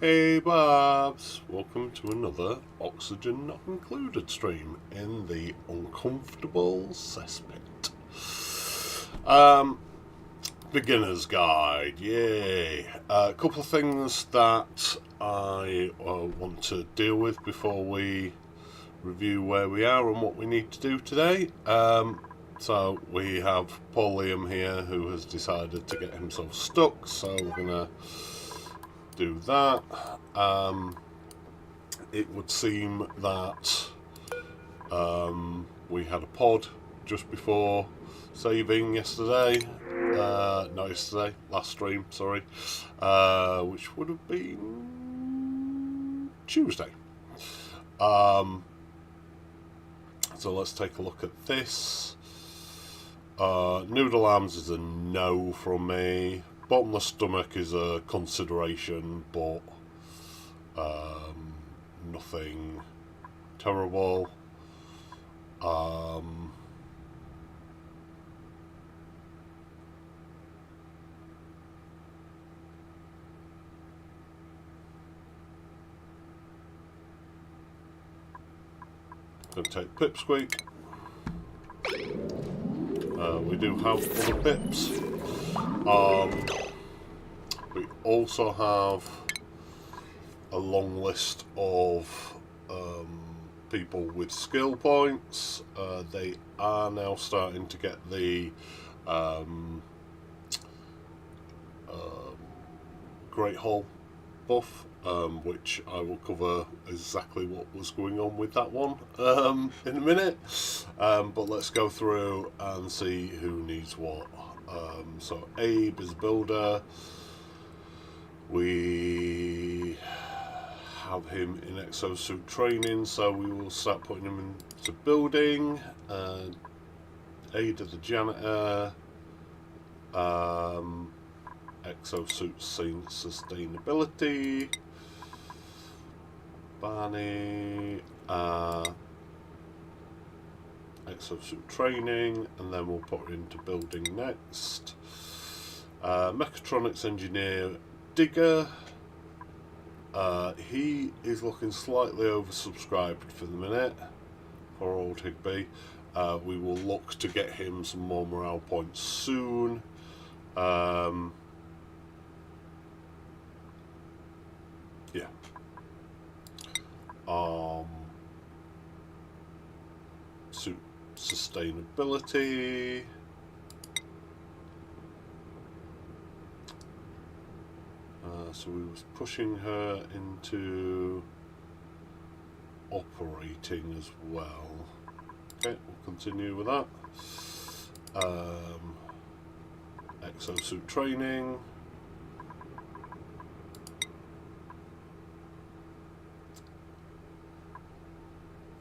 Hey Babs, welcome to another Oxygen Not Included stream in the uncomfortable cesspit. Beginner's guide, yay. A couple of things that I want to deal with before we review where we are and what we need to do today. So we have Paul Liam here who has decided to get himself stuck, so we're going to do that. It would seem that we had a pod just before saving yesterday, not yesterday, last stream, sorry, which would have been Tuesday. So let's take a look at this. Noodle arms is a no from me. Bottomless stomach is a consideration, but nothing terrible. Going to take Pipsqueak. We do have other pips. We also have a long list of people with skill points. They are now starting to get the Great Hall buff, which I will cover exactly what was going on with that one in a minute. But let's go through and see who needs what. So Abe is a builder. We have him in exosuit training, so we will start putting him into building. Ada the janitor. Exosuit sustainability. Barney. Exosuit training, and then we'll put her into building next. Mechatronics engineer Digger. He is looking slightly oversubscribed for the minute for old Higby. We will look to get him some more morale points soon. Yeah. Sustainability. So we was pushing her into operating as well. Okay, we'll continue with that. Exosuit training.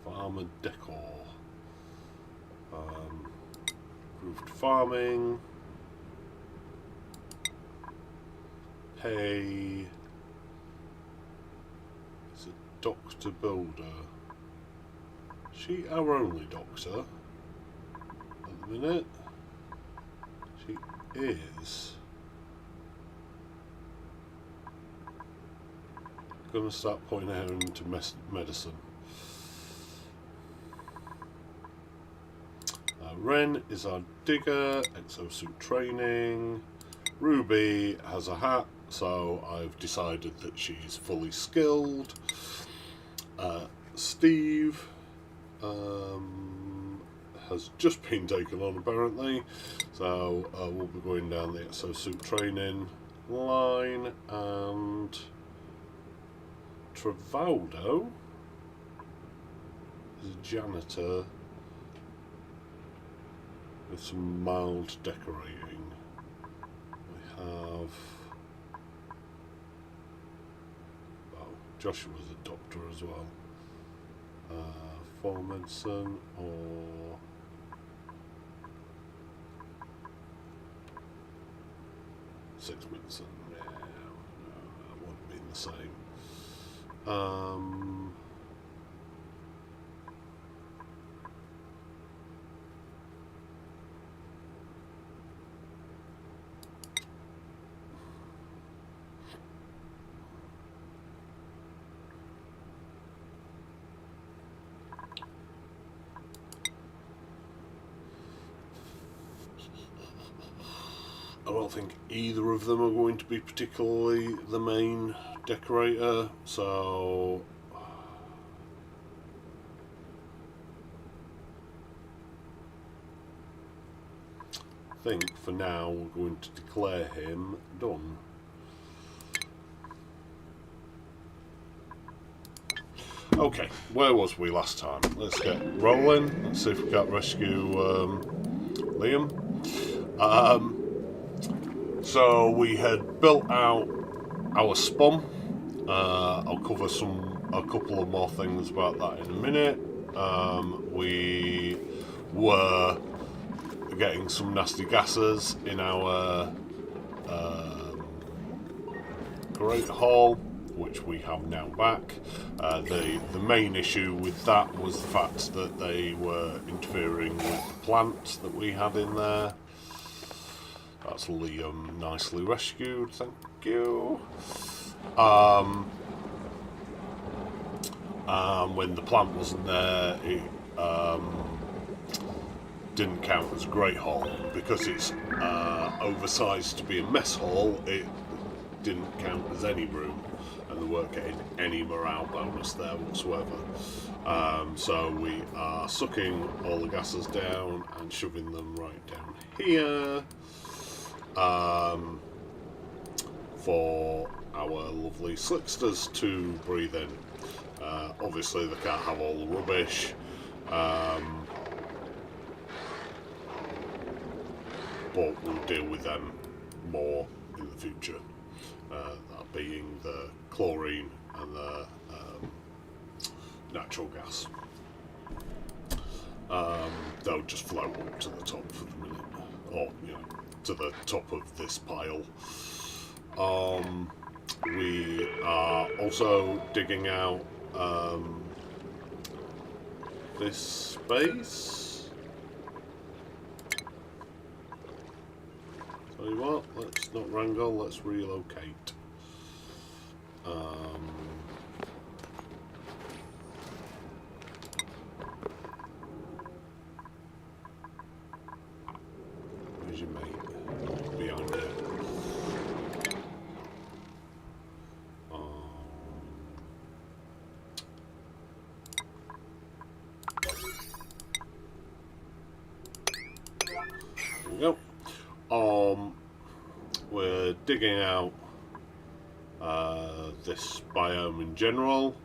Farmer decor. Improved farming. Pay. It's a doctor builder. She our only doctor at the minute. She is. Gonna start putting her into medicine. Ren is our digger, exosuit training. Ruby has a hat, so I've decided that she's fully skilled. Steve has just been taken on apparently, so we'll be going down the exosuit training line. And Travaldo is a janitor with some mild decorating. We have Joshua's a doctor as well. 4 medicine or 6 medicine. Yeah, no, that wouldn't be the same. I don't think either of them are going to be particularly the main decorator, so I think for now we're going to declare him done. Okay, where was we last time? Let's get rolling. Let's see if we can't rescue Liam. So we had built out our SPOM. I'll cover a couple of more things about that in a minute. We were getting some nasty gases in our Great Hall, which we have now back. The main issue with that was the fact that they were interfering with the plant that we had in there. That's Liam nicely rescued, thank you. When the plant wasn't there, it didn't count as a Great Hall. Because it's oversized to be a mess hall, it didn't count as any room, and they weren't getting any morale bonus there whatsoever. So we are sucking all the gases down and shoving them right down here. For our lovely slicksters to breathe in. Obviously they can't have all the rubbish, but we'll deal with them more in the future, that being the chlorine and the natural gas. They'll just float up to the top for the minute, or to the top of this pile. We are also digging out this space. Tell you what, let's not wrangle, let's relocate. you, mate? Behind you. There we go. We're digging out this biome in general,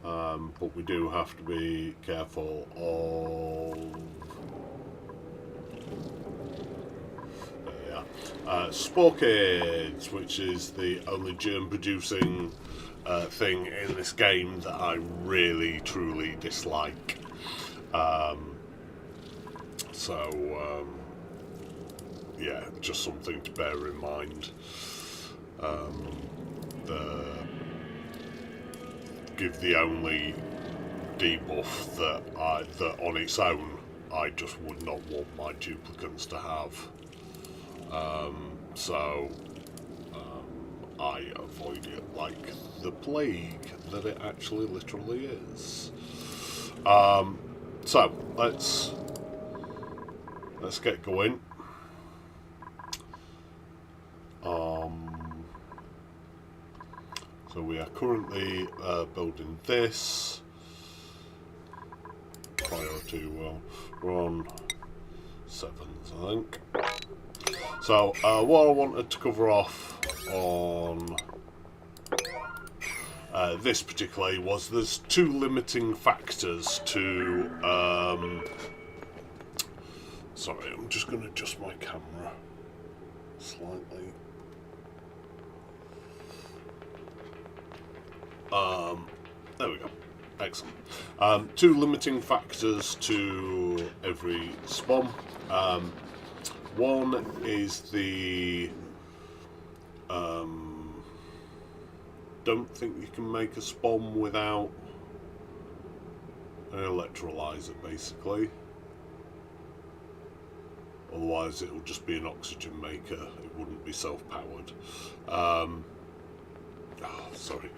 but we do have to be careful of Sporkids, which is the only germ-producing thing in this game that I really, truly dislike. Yeah, just something to bear in mind. Give the only debuff that on its own I just would not want my duplicants to have. I avoid it like the plague that it actually literally is. So let's get going. So we are currently building this. Priority, well, we're on 7s, I think. So what I wanted to cover off on this particularly was there's two limiting factors to... sorry, I'm just going to adjust my camera slightly. There we go. Excellent. Two limiting factors to every SPOM. One is the don't think you can make a SPOM without an electrolyzer, basically. Otherwise it'll just be an oxygen maker, it wouldn't be self-powered. Sorry,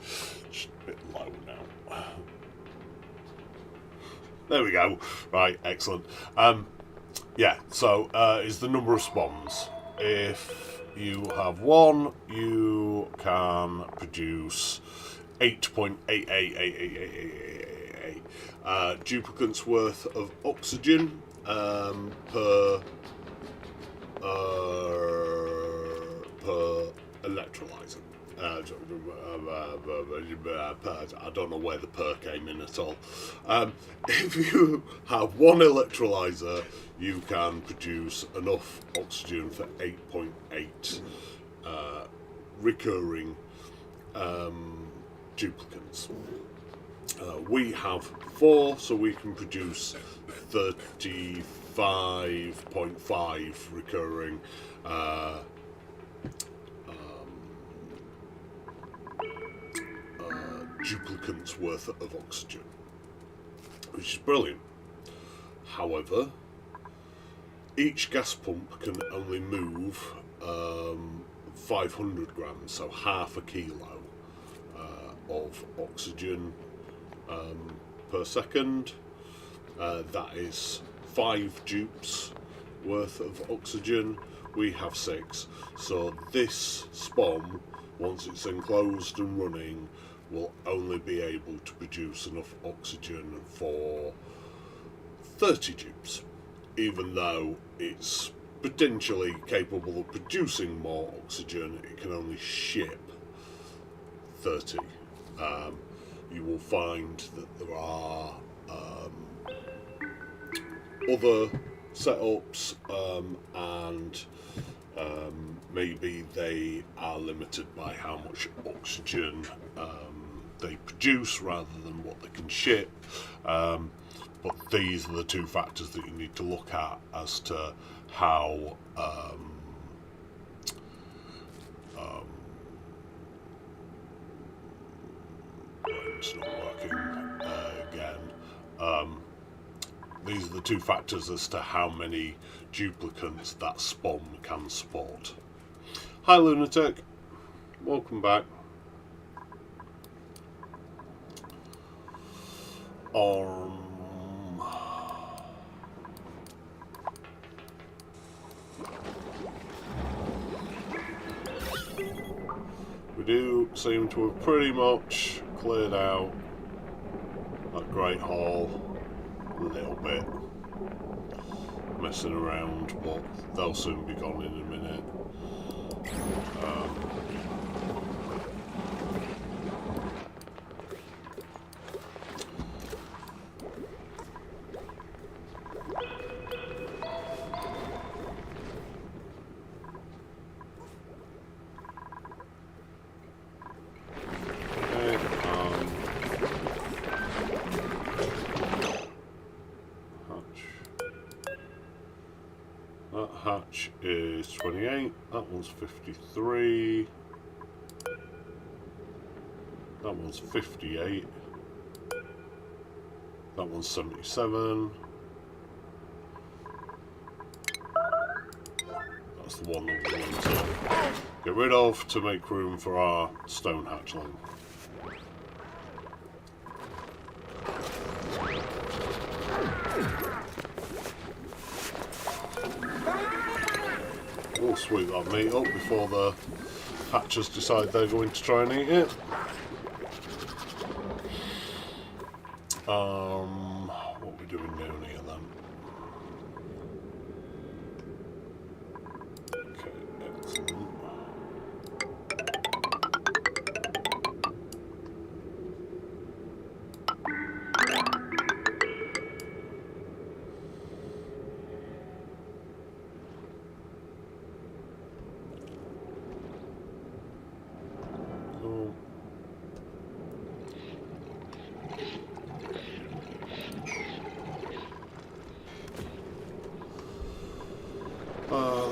just a bit low now. There we go. Right, excellent. Yeah, so is the number of SPOMs. If you have one, you can produce 8.888888 duplicants worth of oxygen per electrolyzer. I don't know where the per came in at all. If you have one electrolyzer, you can produce enough oxygen for 8.8 recurring duplicants. We have 4, so we can produce 35.5 recurring duplicants worth of oxygen, which is brilliant. However, each gas pump can only move 500 grams, so half a kilo of oxygen per second. That is 5 dupes worth of oxygen. We have 6, so this SPOM, once it's enclosed and running, will only be able to produce enough oxygen for 30 dupes, even though it's potentially capable of producing more oxygen. It can only ship 30. You will find that there are other setups and maybe they are limited by how much oxygen they produce rather than what they can ship, but these are the two factors that you need to look at as to how it's not working again. These are the two factors as to how many duplicants that SPOM can support. Hi Lunatic, welcome back. We do seem to have pretty much cleared out that Great Hall a little bit. Messing around, but they'll soon be gone in a minute. Hatch is 28, that one's 53, that one's 58, that one's 77, that's the one that we want to get rid of to make room for our stone hatchling. We'll sweep that meat up before the hatchers decide they're going to try and eat it. What are we doing down here then? Okay, excellent.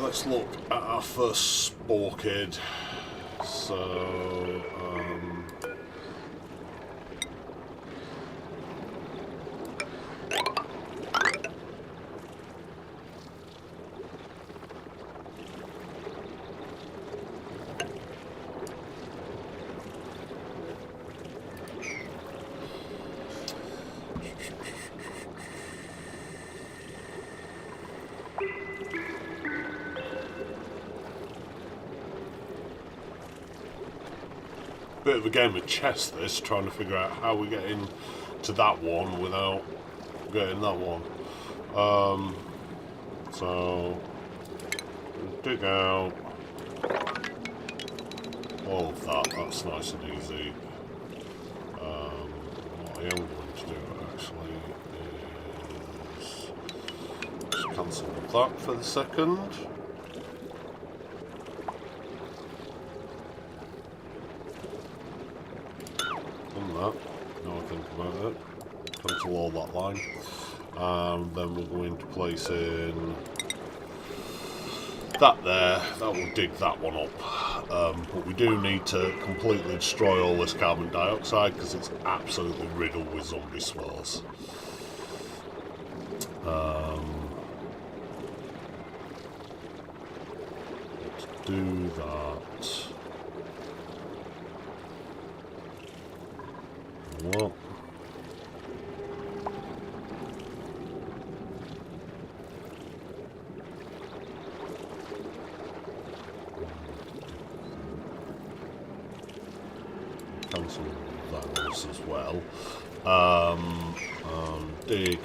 Let's look at our first spore kid. So, bit of a game of chess this, trying to figure out how we get into that one without getting that one. So dig out all of that, that's nice and easy. What I am going to do actually is just cancel that for the second. Now I think about it, cancel all that line, and then we're going to place in that there. That will dig that one up, but we do need to completely destroy all this carbon dioxide because it's absolutely riddled with zombie spores. Let's do that. Well, cancel that else as well. Dig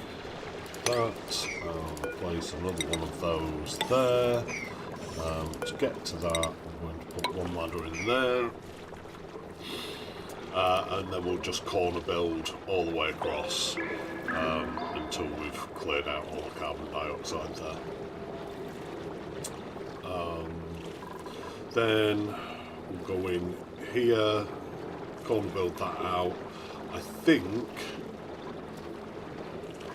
that, place another one of those there. To get to that, I'm going to put one ladder in there. And then we'll just corner build all the way across until we've cleared out all the carbon dioxide there. Then we'll go in here, corner build that out. I think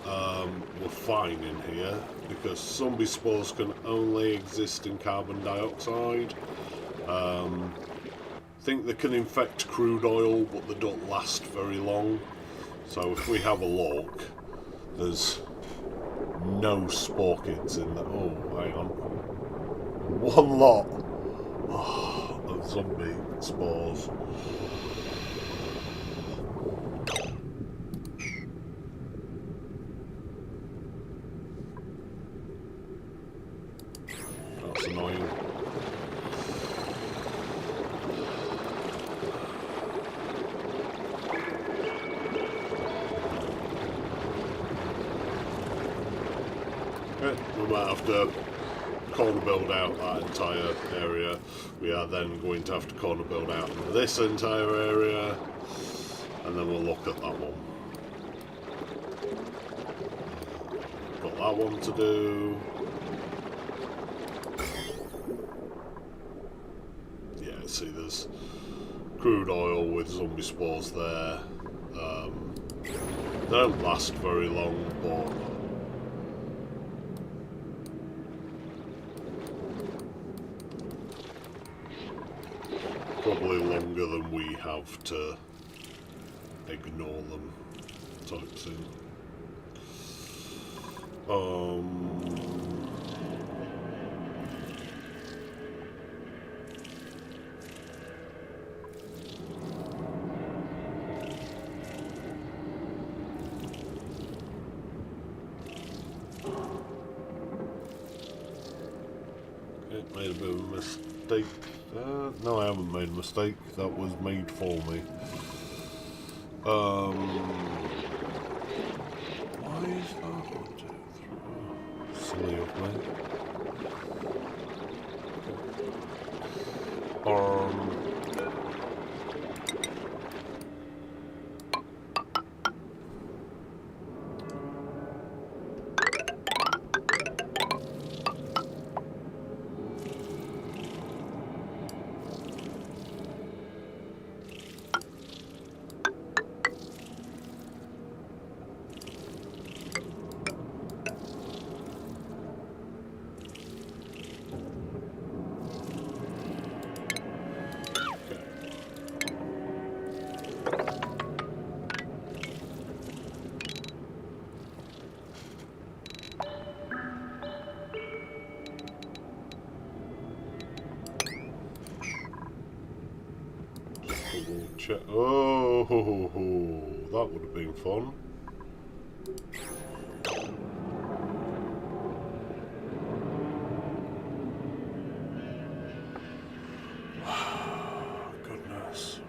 we're fine in here because zombie spores can only exist in carbon dioxide. I think they can infect crude oil, but they don't last very long. So if we have a look, there's no spore kids in there. Oh, hang on. One lot of zombie spores. That's annoying. might have to corner build out that entire area. We are then going to have to corner build out this entire area, and then we'll look at that one. Got that one to do. Yeah, see, there's crude oil with zombie spores there. They don't last very long, but probably longer than we have to ignore them, type thing. Made a bit of a mistake. No, I haven't made a mistake. That was made for me. Why is that? 1, 2, 3. Silly of me. Oh, that would have been fun. Goodness.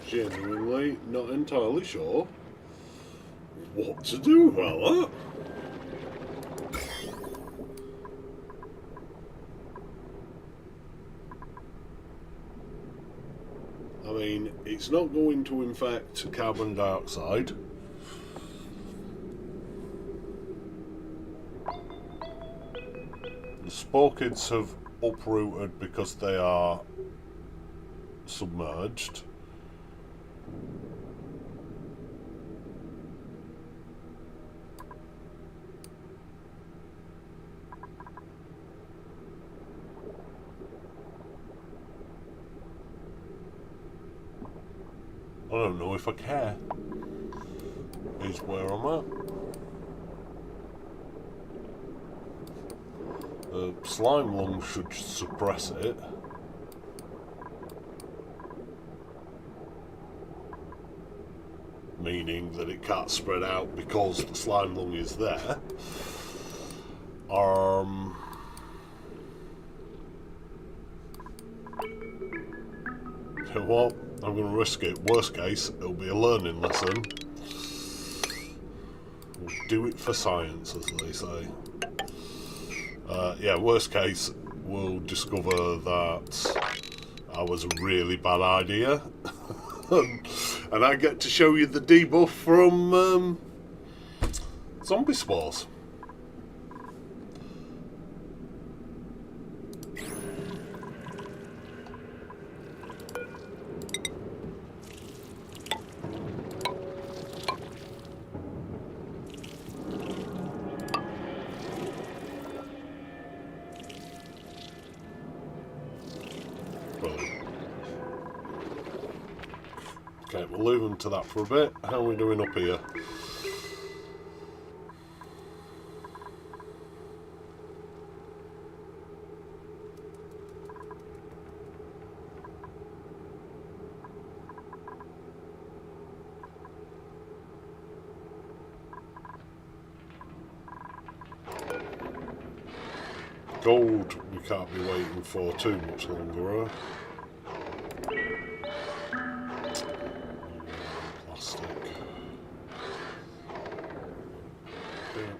Genuinely not entirely sure what to do about that. I mean, it's not going to infect carbon dioxide. The spore kids have uprooted because they are submerged. I don't know if I care, is where I'm at. The slime lung should suppress it. Meaning that it can't spread out because the slime lung is there. You know what? I'm going to risk it. Worst case, it'll be a learning lesson. We'll do it for science, as they say. Yeah, worst case, we'll discover that that was a really bad idea. And I get to show you the debuff from zombie spores. Okay, we'll leave them to that for a bit. How are we doing up here? Gold we can't be waiting for too much longer, huh? Plastic. Okay.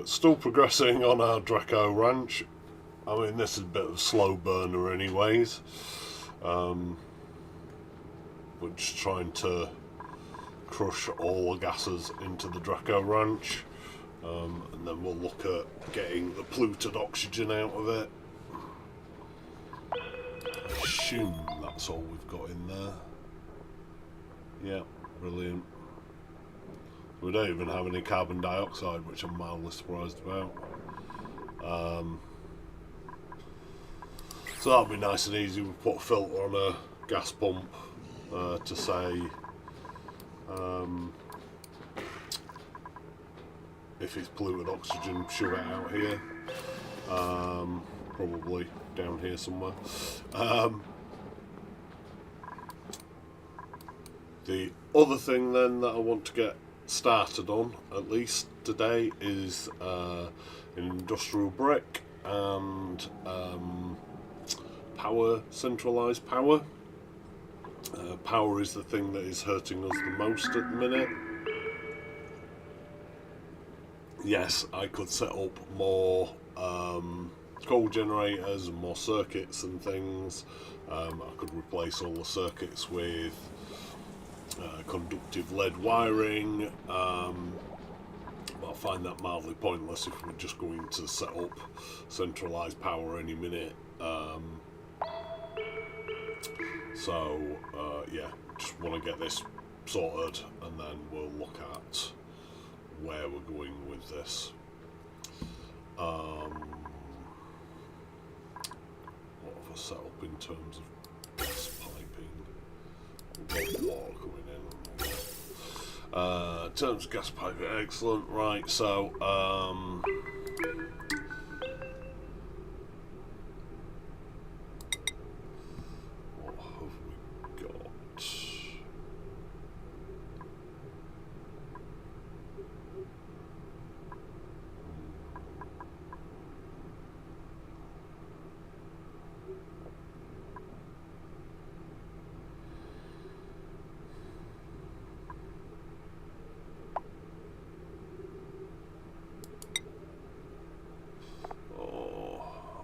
Still progressing on our Draco ranch. I mean, this is a bit of a slow burner anyways. We're just trying to crush all the gases into the Draco ranch, and then we'll look at getting the polluted oxygen out of it. I assume that's all we've got in there. Yeah, brilliant. We don't even have any carbon dioxide, which I'm mildly surprised about. So that'll be nice and easy. We put a filter on a gas pump to say if it's polluted oxygen, shove it out here. Probably down here somewhere. The other thing then that I want to get started on, at least today, is industrial brick and power, centralised power. Power is the thing that is hurting us the most at the minute. Yes, I could set up more coal generators and more circuits and things. I could replace all the circuits with conductive lead wiring, but I find that mildly pointless if we're just going to set up centralised power any minute. Yeah, just want to get this sorted and then we'll look at where we're going with this. What have I set up in terms of gas piping? We've got water coming in. In terms of gas piping, excellent. Right, so what have we got?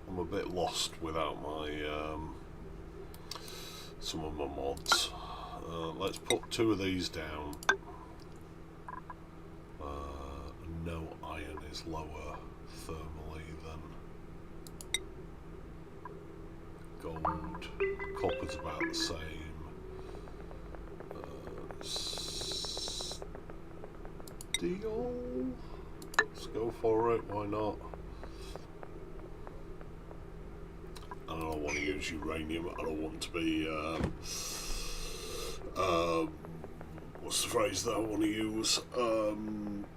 I'm a bit lost without my some of my mods. Let's put 2 of these down. No iron is lower thermally than gold. Copper's about the same. Steel. Let's go for it. Why not? I don't want to use uranium. I don't want to be what's the phrase that I want to use?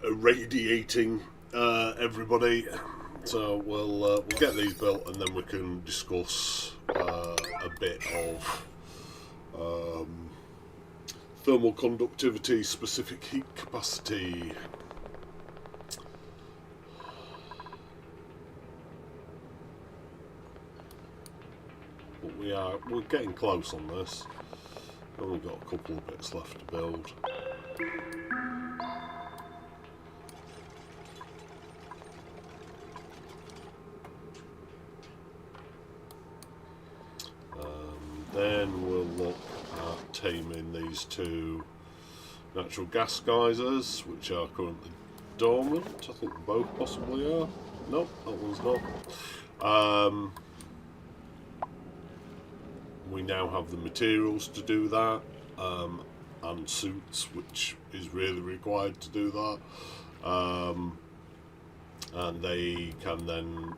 Irradiating everybody. So we'll get these built and then we can discuss a bit of thermal conductivity, specific heat capacity. But we're getting close on this. Only got a couple of bits left to build. Then we'll look at taming these 2 natural gas geysers, which are currently dormant. I think both possibly are. Nope, that one's not. We now have the materials to do that, and suits, which is really required to do that. And they can then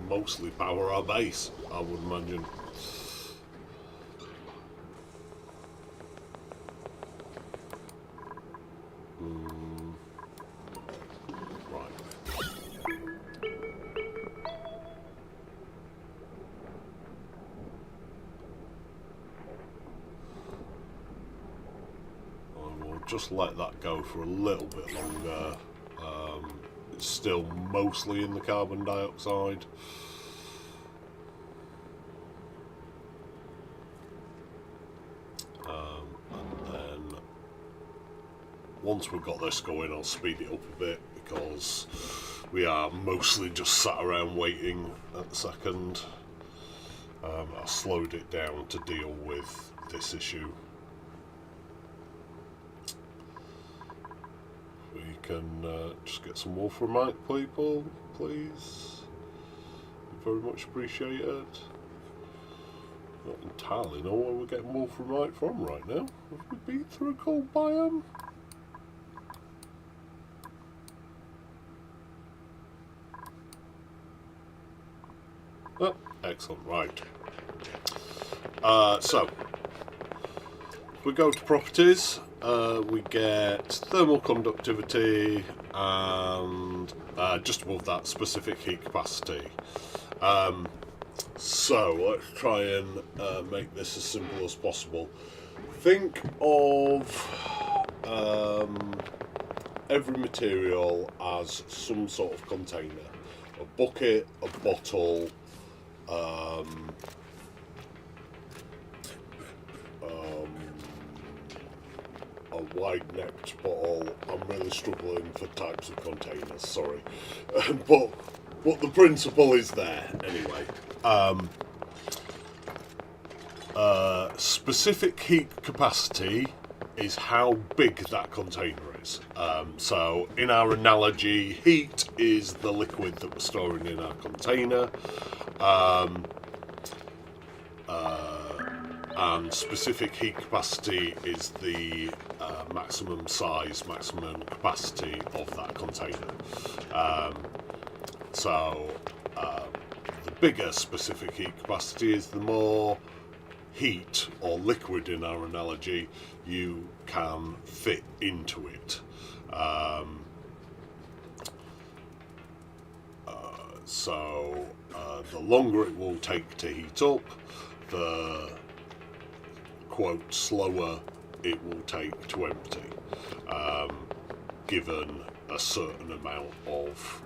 mostly power our base, I would imagine. just let that go for a little bit longer. It's still mostly in the carbon dioxide. And then once we've got this going, I'll speed it up a bit, because we are mostly just sat around waiting at the second. I slowed it down to deal with this issue. We can just get some wolframite, people, please. Very much appreciated. Not entirely know where we're getting wolframite from right now. Have we been through a cold biome? Oh, excellent, right. So, if we go to properties, we get thermal conductivity and just above that, specific heat capacity. So, let's try and make this as simple as possible. Think of every material as some sort of container. A bucket, a bottle, a wide-necked bottle. I'm really struggling for types of containers, sorry. but the principle is there anyway. Specific heat capacity is how big that container is. So in our analogy, heat is the liquid that we're storing in our container, and specific heat capacity is the maximum size, maximum capacity of that container. The bigger specific heat capacity is, the more heat or liquid in our analogy you can fit into it. The longer it will take to heat up, the quote slower it will take to empty, given a certain amount of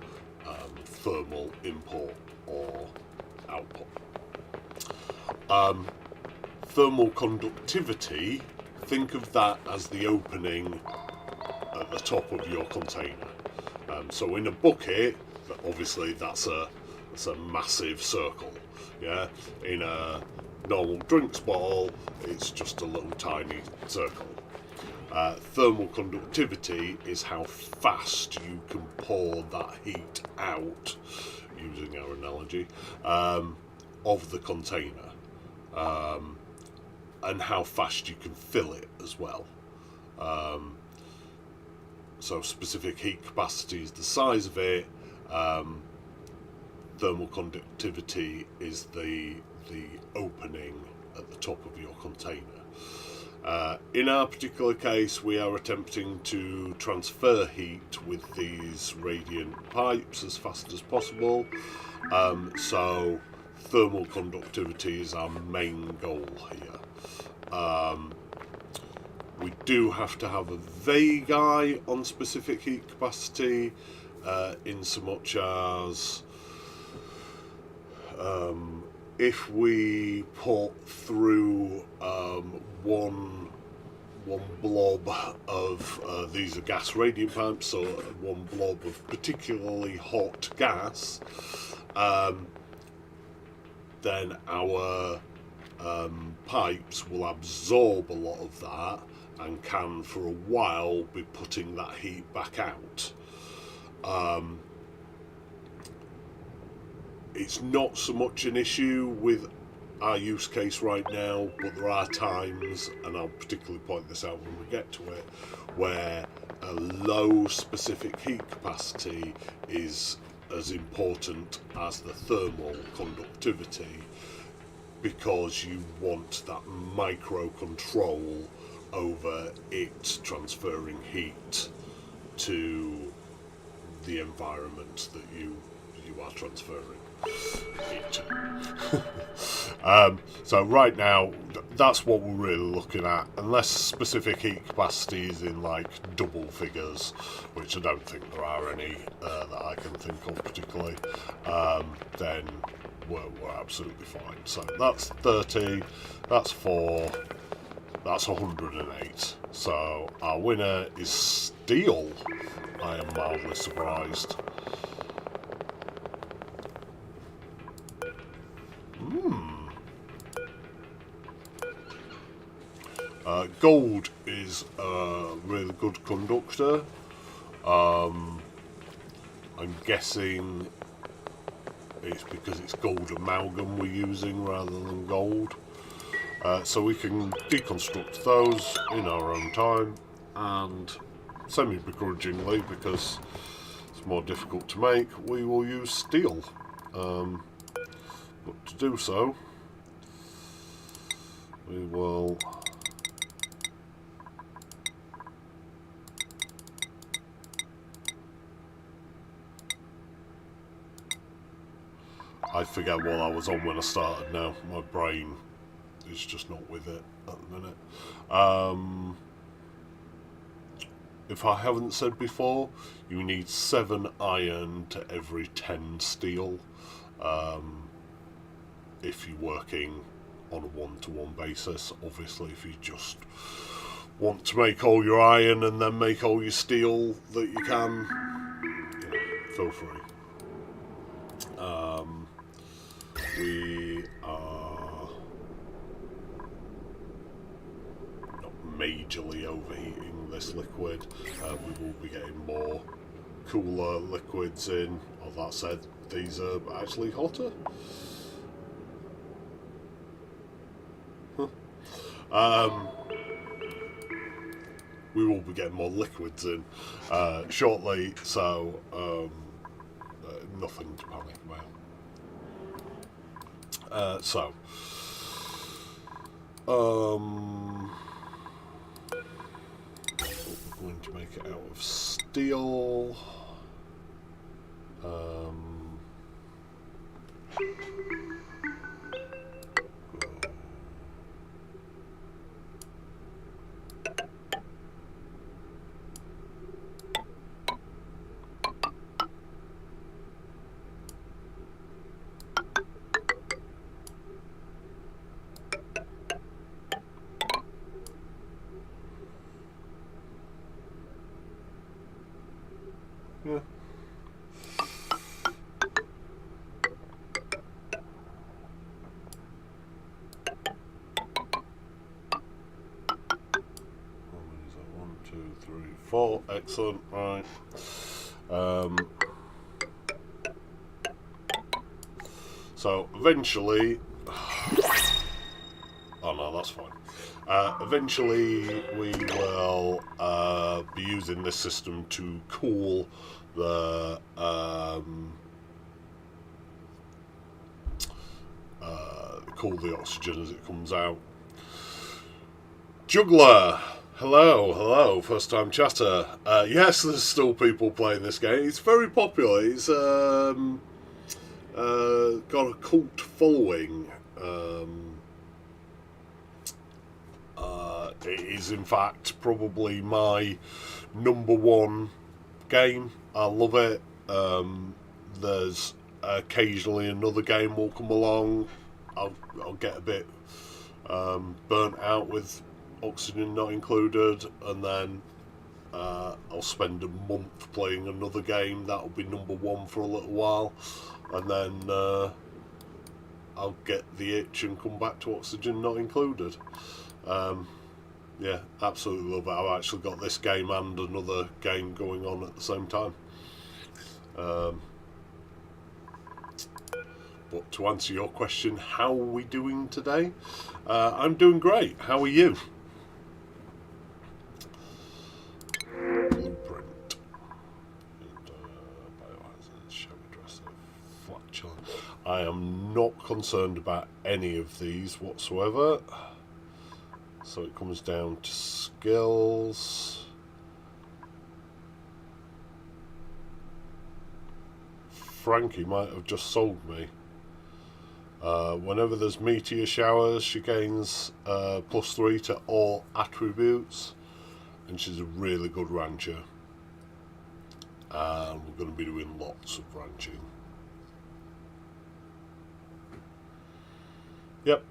thermal input or output. Thermal conductivity, think of that as the opening at the top of your container. So in a bucket, obviously that's a massive circle. Yeah. In a normal drinks bottle, it's just a little tiny circle. Thermal conductivity is how fast you can pour that heat out, using our analogy, of the container, and how fast you can fill it as well. So specific heat capacity is the size of it. Thermal conductivity is the opening at the top of your container. In our particular case, we are attempting to transfer heat with these radiant pipes as fast as possible. So thermal conductivity is our main goal here. We do have to have a vague eye on specific heat capacity, in so much as if we put through one blob of these are gas radiant pipes, so one blob of particularly hot gas, then our pipes will absorb a lot of that and can for a while be putting that heat back out. It's not so much an issue with our use case right now, but there are times, and I'll particularly point this out when we get to it, where a low specific heat capacity is as important as the thermal conductivity, because you want that micro control over it transferring heat to the environment that you are transferring. So right now, that's what we're really looking at. Unless specific heat capacity is in like double figures, which I don't think there are any that I can think of particularly, then we're absolutely fine. So that's 30, that's 4, that's 108. So our winner is steel. I am mildly surprised. Gold is a really good conductor. I'm guessing it's because it's gold amalgam we're using rather than gold. So we can deconstruct those in our own time, and semi-begrudgingly, because it's more difficult to make, we will use steel. But to do so, we will I forget what I was on when I started now. My brain is just not with it at the minute. If I haven't said before, you need 7 iron to every 10 steel if you're working on a one-to-one basis. Obviously, if you just want to make all your iron and then make all your steel that you can, feel free. We are not majorly overheating this liquid. We will be getting more cooler liquids in. Or that said, these are actually hotter. We will be getting more liquids in shortly, so nothing to panic about. We're going to make it out of steel. Yeah. How many is that? 1, 2, 3, 4. Excellent. Right. So eventually, oh no, that's fine. Eventually, we will be using this system to cool the oxygen as it comes out. Juggler, hello, first time chatter. Yes, there's still people playing this game. It's very popular. It's got a cult following. It is in fact probably my #1 game. I love it. There's occasionally another game will come along. I'll get a bit burnt out with oxygen not included, and then I'll spend a month playing another game that'll be #1 for a little while, and then I'll get the itch and come back to oxygen not included. Yeah, absolutely love it. I've actually got this game and another game going on at the same time. But to answer your question, how are we doing today? I'm doing great. How are you? Blueprint. Biohazard, show address, flatulence. I am not concerned about any of these whatsoever. So it comes down to skills. Frankie might have just sold me. Whenever there's meteor showers, she gains +3 to all attributes, and she's a really good rancher. And we're going to be doing lots of ranching. Yep.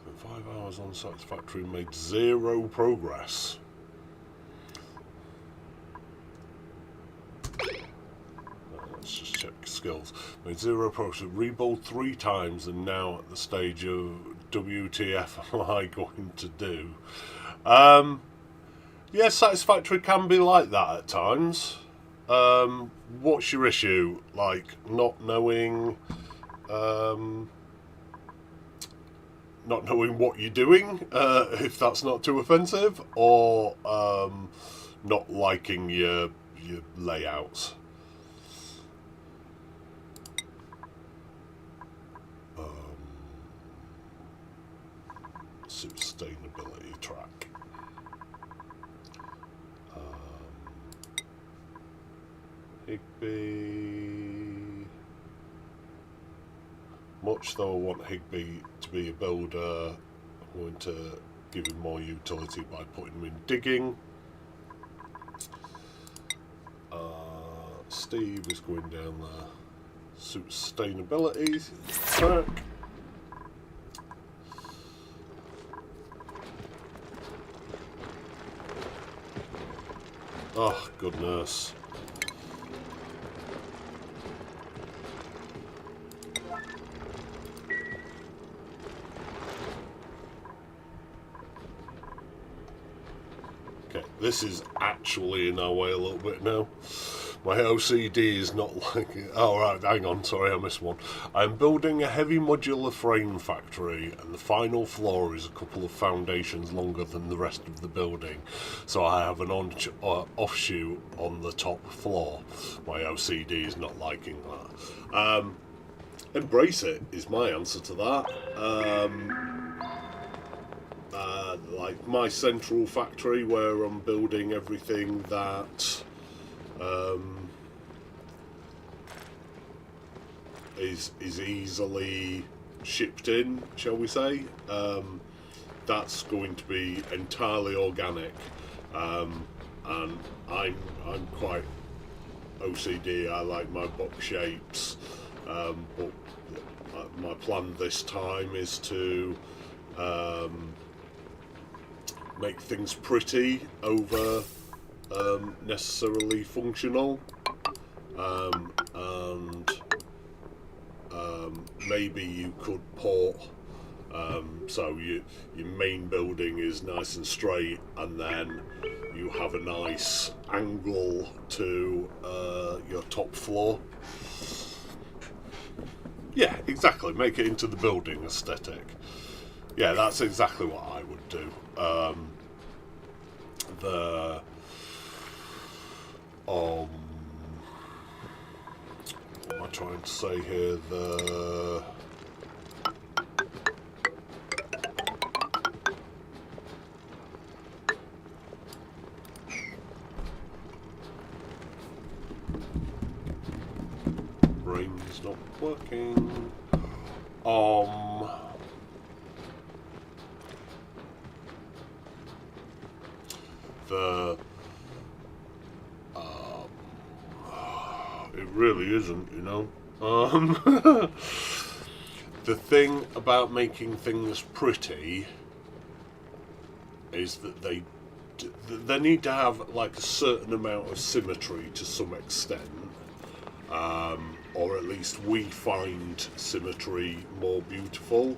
In 5 hours on Satisfactory made 0 progress. Let's just check skills. Made 0 progress. Rebowled 3 times and now at the stage of WTF am I going to do? Yeah, Satisfactory can be like that at times. What's your issue? Like not knowing what you're doing, if that's not too offensive, or not liking your layouts. Sustainability track. Higby. Much though I want Higby to be a builder, I'm going to give him more utility by putting him in digging. Steve is going down the sustainability track. Oh, goodness. Okay, this is actually in our way a little bit now. My OCD is not like it. Oh, right, hang on, sorry, I missed one. I'm building a heavy modular frame factory, and the final floor is a couple of foundations longer than the rest of the building. So I have an offshoot on the top floor. My OCD is not liking that. Embrace it is my answer to that. Like my central factory where I'm building everything that is easily shipped in, shall we say. That's going to be entirely organic, and I'm quite OCD. I like my box shapes, but my plan this time is to make things pretty over necessarily functional, and maybe you could port so your main building is nice and straight, and then you have a nice angle to your top floor. Yeah, exactly, make it into the building aesthetic. Yeah, that's exactly what I would do. What am I trying to say here? Brain's not working. It really isn't, you know. The thing about making things pretty is that they need to have like a certain amount of symmetry to some extent, or at least we find symmetry more beautiful.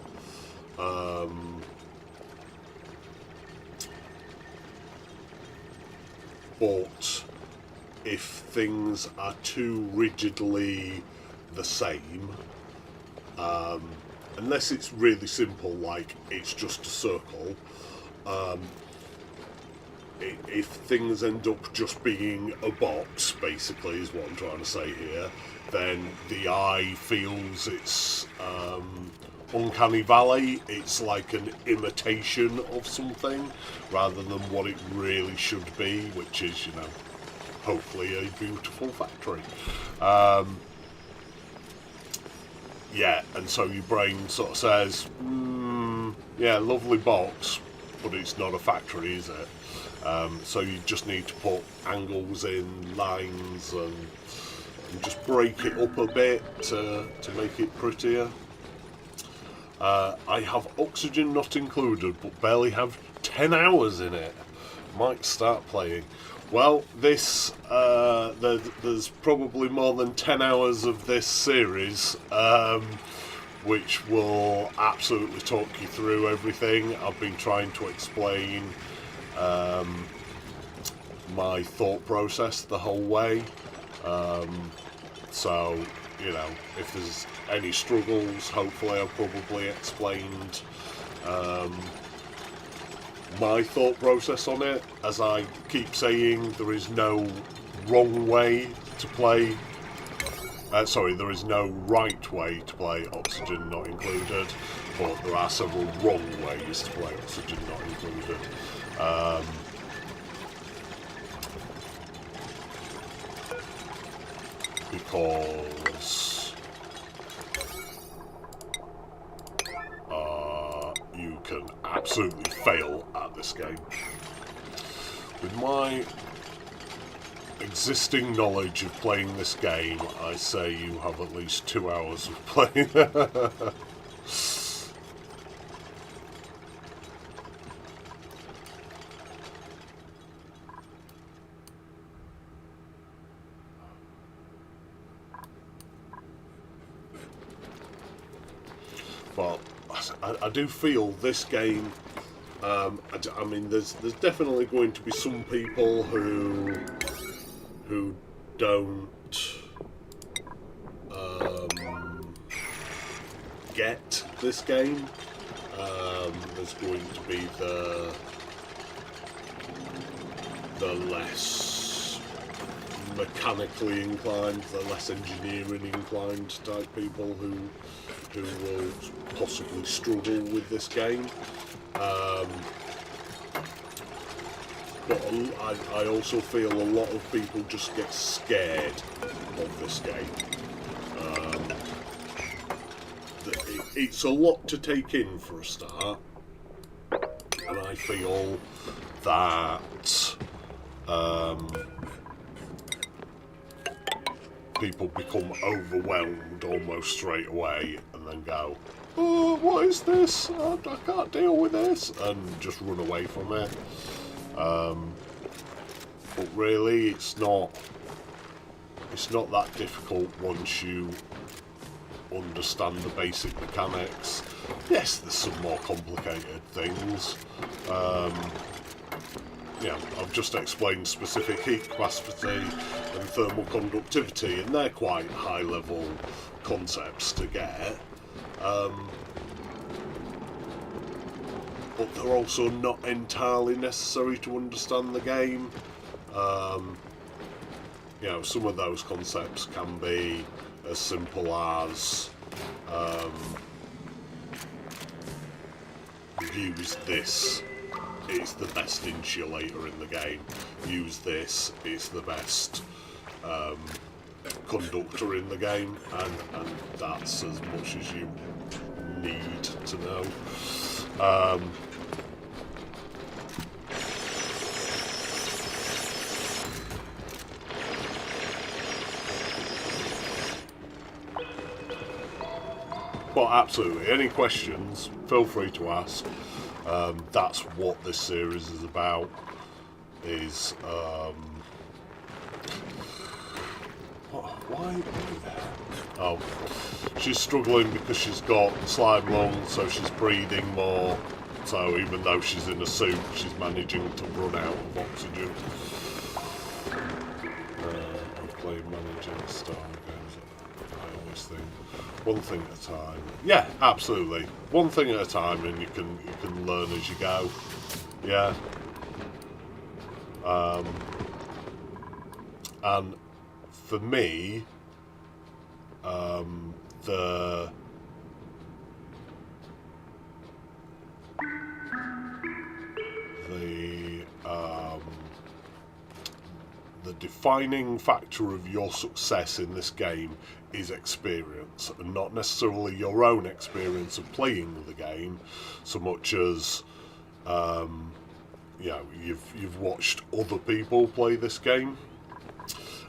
But if things are too rigidly the same, unless it's really simple, like it's just a circle, if things end up just being a box, basically, is what I'm trying to say here, then the eye feels it's uncanny valley. It's like an imitation of something rather than what it really should be, which is, you know, hopefully a beautiful factory. Yeah, and so your brain sort of says, yeah, lovely box, but it's not a factory, is it? So you just need to put angles in, lines, and just break it up a bit to make it prettier. I have oxygen not included, but barely have 10 hours in it. Might start playing. Well, this there's probably more than 10 hours of this series, which will absolutely talk you through everything. I've been trying to explain my thought process the whole way. So, you know, if there's any struggles, hopefully I've probably explained my thought process on it. As I keep saying, there is no wrong way to play. Sorry, there is no right way to play Oxygen Not Included, but there are several wrong ways to play Oxygen Not Included. Because you can absolutely fail at this game. With my existing knowledge of playing this game, I say you have at least 2 hours of playing. But I do feel this game, I mean, there's definitely going to be some people who don't get this game. There's going to be the less mechanically inclined, the less engineering inclined type people who will possibly struggle with this game. But I also feel a lot of people just get scared of this game. It's a lot to take in for a start, and I feel that people become overwhelmed almost straight away and then go, oh, what is this? I can't deal with this, and just run away from it. But really, it's not that difficult once you understand the basic mechanics. Yes, there's some more complicated things. You know, I've just explained specific heat capacity and thermal conductivity, and they're quite high-level concepts to get. But they're also not entirely necessary to understand the game. You know, some of those concepts can be as simple as use this, it's the best insulator in the game. Use this, it's the best conductor in the game, and that's as much as you need to know. But absolutely, any questions, feel free to ask. That's what this series is about. Is why? Oh, she's struggling because she's got slime lungs, so she's breathing more. So even though she's in a suit, she's managing to run out of oxygen. I'm playing managing star games. I always think one thing at a time. Yeah, absolutely. One thing at a time, and you can learn as you go. Yeah. And for me, the defining factor of your success in this game is experience, and not necessarily your own experience of playing the game, so much as you know, you've watched other people play this game.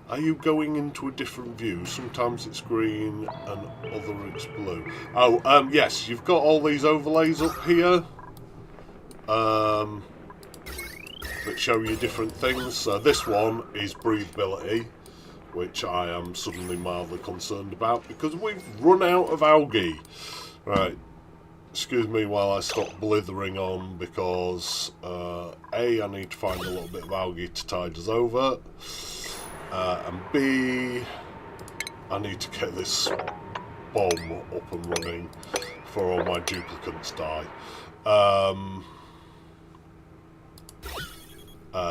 Are you going into a different view? Sometimes it's green and other it's blue. Oh, yes, you've got all these overlays up here that show you different things. So this one is breathability, which I am suddenly mildly concerned about because we've run out of algae. Right, excuse me while I stop blithering on because A, I need to find a little bit of algae to tide us over. And B, I need to get this SPOM up and running before all my duplicates die.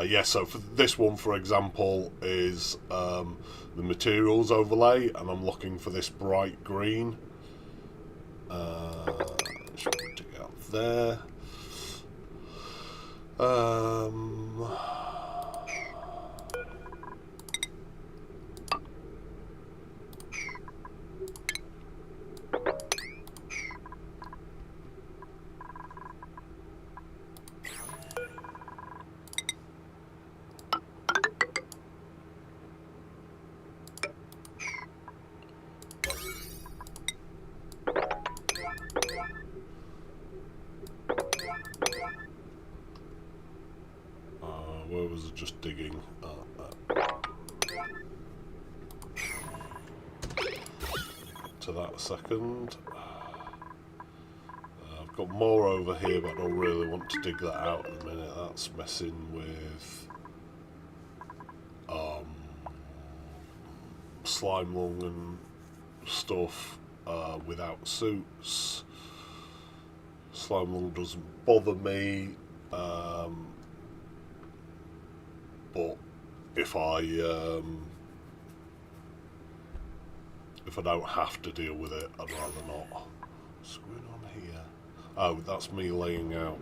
Yeah, so for this one, for example, is the materials overlay, and I'm looking for this bright green. Should we take it out there? Where was it just digging? To that a second. I've got more over here, but I don't really want to dig that out at the minute. That's messing with slime lung and stuff without suits. Slime lung doesn't bother me. But if I don't have to deal with it, I'd rather not. What's going on here? Oh, that's me laying out.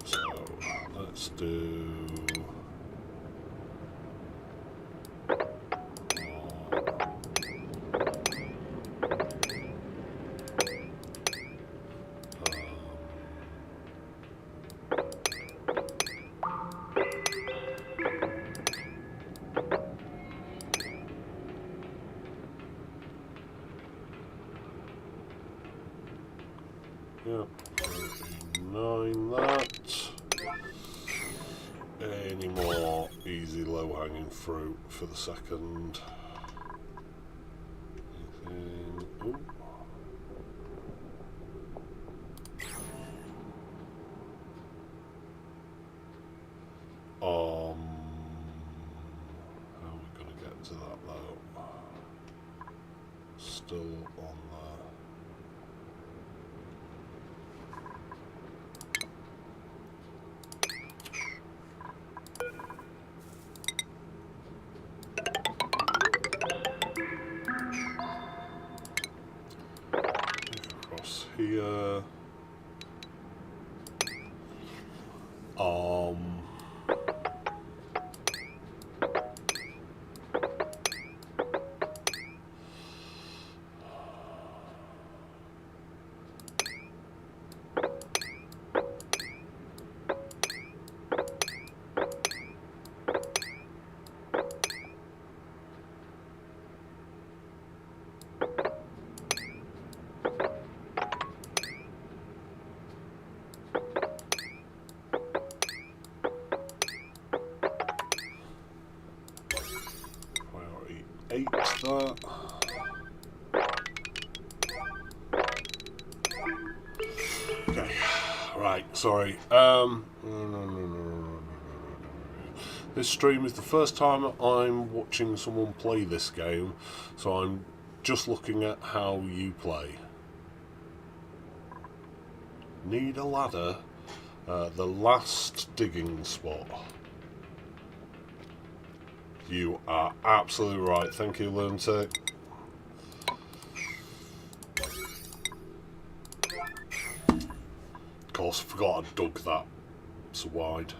So let's do. Yep, 39 that. Any more easy low-hanging fruit for the second? Anything? How are we going to get to that though? Still on there. Here, ate that. Okay, right, sorry. This stream is the first time I'm watching someone play this game, so I'm just looking at how you play. Need a ladder? The last digging spot. You are absolutely right. Thank you, Lunatic. Of course, I forgot I dug that so wide.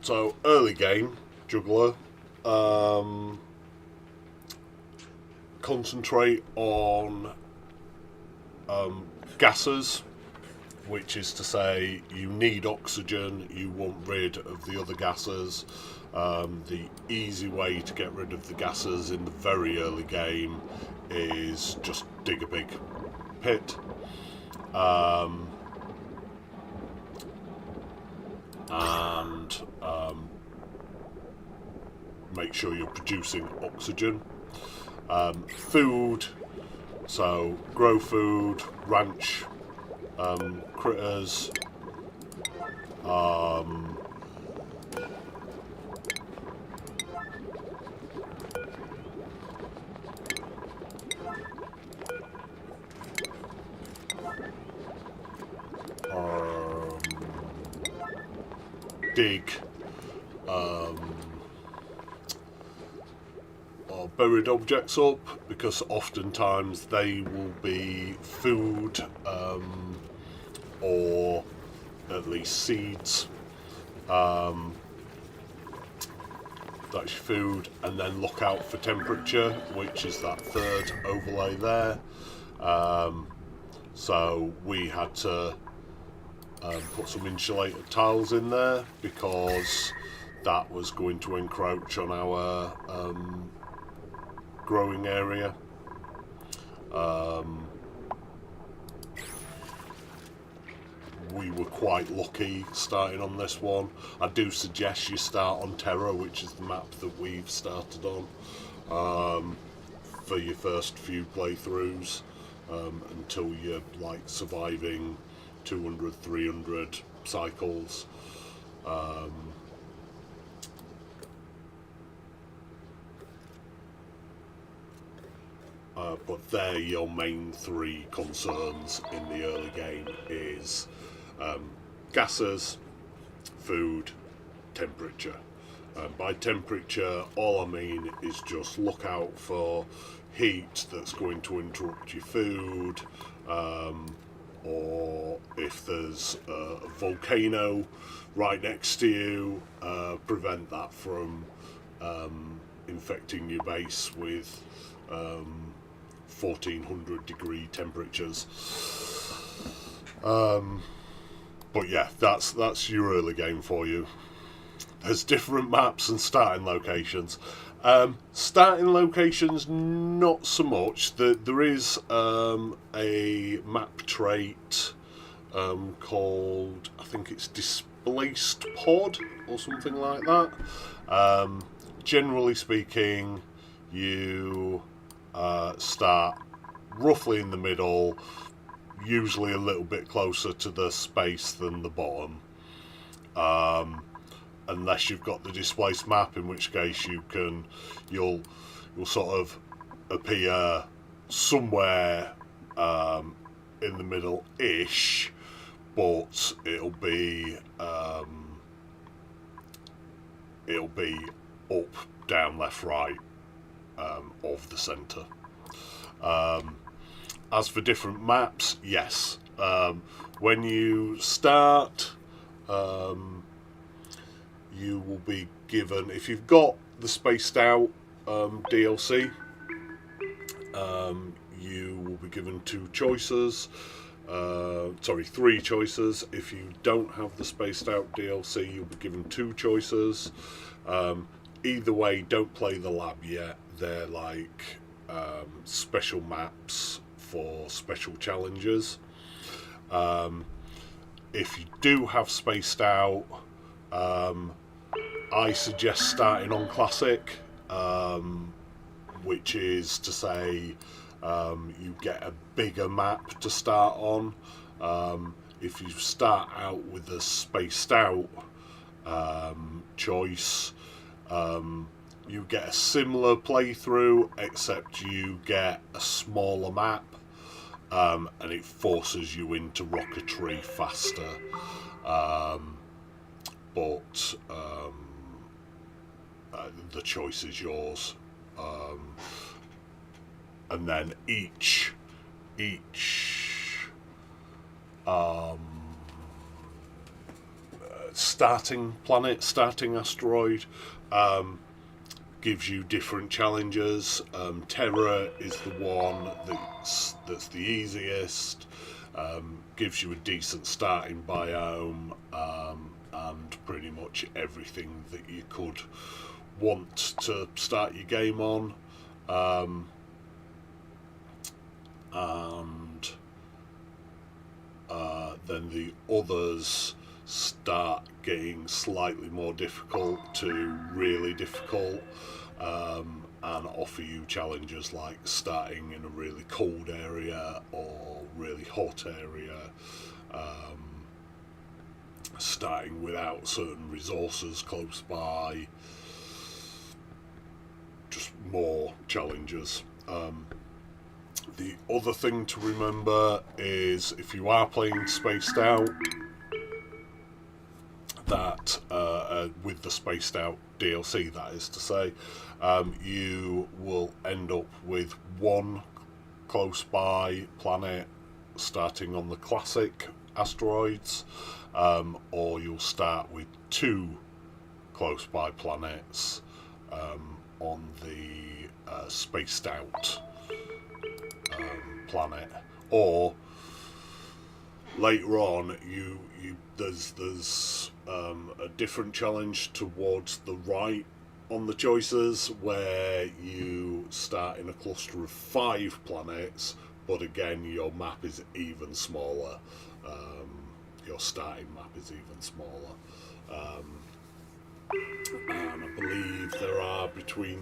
So early game, juggler. Concentrate on gases, which is to say you need oxygen, you want rid of the other gases. The easy way to get rid of the gases in the very early game is just dig a big pit. And make sure you're producing oxygen. Food, so grow food, ranch critters, dig buried objects up, because oftentimes they will be food or at least seeds. That's your food, and then look out for temperature, which is that third overlay there. So we had to put some insulated tiles in there because that was going to encroach on our growing area. We were quite lucky starting on this one. I do suggest you start on Terra, which is the map that we've started on, for your first few playthroughs, until you're like surviving 200, 300 cycles. But they're your main three concerns in the early game is gases, food, temperature. By temperature, all I mean is just look out for heat that's going to interrupt your food, or if there's a volcano right next to you, prevent that from infecting your base with 1400 degree temperatures. But yeah, that's your early game for you. There's different maps and starting locations. Starting locations, not so much. There is a map trait called, I think it's Displaced Pod or something like that. Generally speaking, you start roughly in the middle, usually a little bit closer to the space than the bottom, unless you've got the displaced map, in which case you'll sort of appear somewhere in the middle-ish, but it'll be up, down, left, right of the centre. As for different maps, yes, when you start, you will be given, if you've got the Spaced Out DLC, you will be given three choices. If you don't have the Spaced Out DLC, you'll be given two choices. Either way, don't play the lab yet. They're like special maps for special challenges. If you do have Spaced Out, I suggest starting on Classic, which is to say you get a bigger map to start on. If you start out with a Spaced Out choice, you get a similar playthrough, except you get a smaller map, and it forces you into rocketry faster. But the choice is yours. And then each each starting planet, starting asteroid, gives you different challenges. Terra is the one that's the easiest, gives you a decent starting biome, and pretty much everything that you could want to start your game on. And then the others start getting slightly more difficult to really difficult, and offer you challenges like starting in a really cold area or really hot area, starting without certain resources close by, just more challenges. The other thing to remember is if you are playing spaced out, that with the spaced out DLC, that is to say, you will end up with one close by planet starting on the classic asteroids, or you'll start with two close by planets on the spaced out planet, or later on there's a different challenge towards the right on the choices, where you start in a cluster of 5 planets, but again your map is even smaller. Your starting map is even smaller, and I believe there are between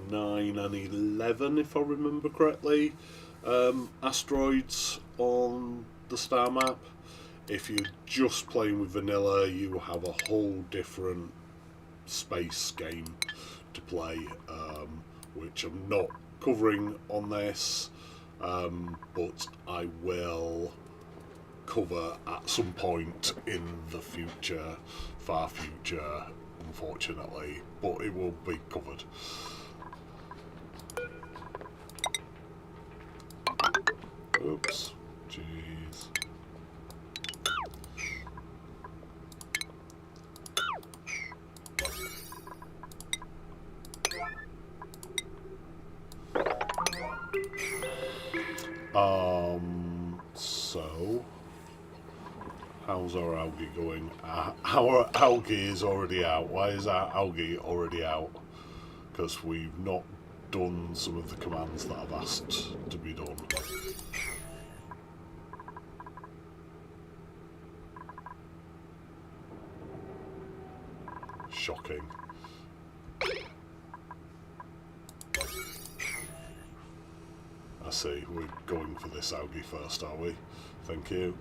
9 and 11, if I remember correctly, asteroids on the star map. If you're just playing with vanilla, you have a whole different space game to play, which I'm not covering on this, but I will cover at some point in the future, far future, unfortunately, but it will be covered. Oops, jeez. So how's our algae going? Our algae is already out. Why is our algae already out? Because we've not done some of the commands that I've asked to be done. Shocking. I see, we're going for this algae first, are we? Thank you.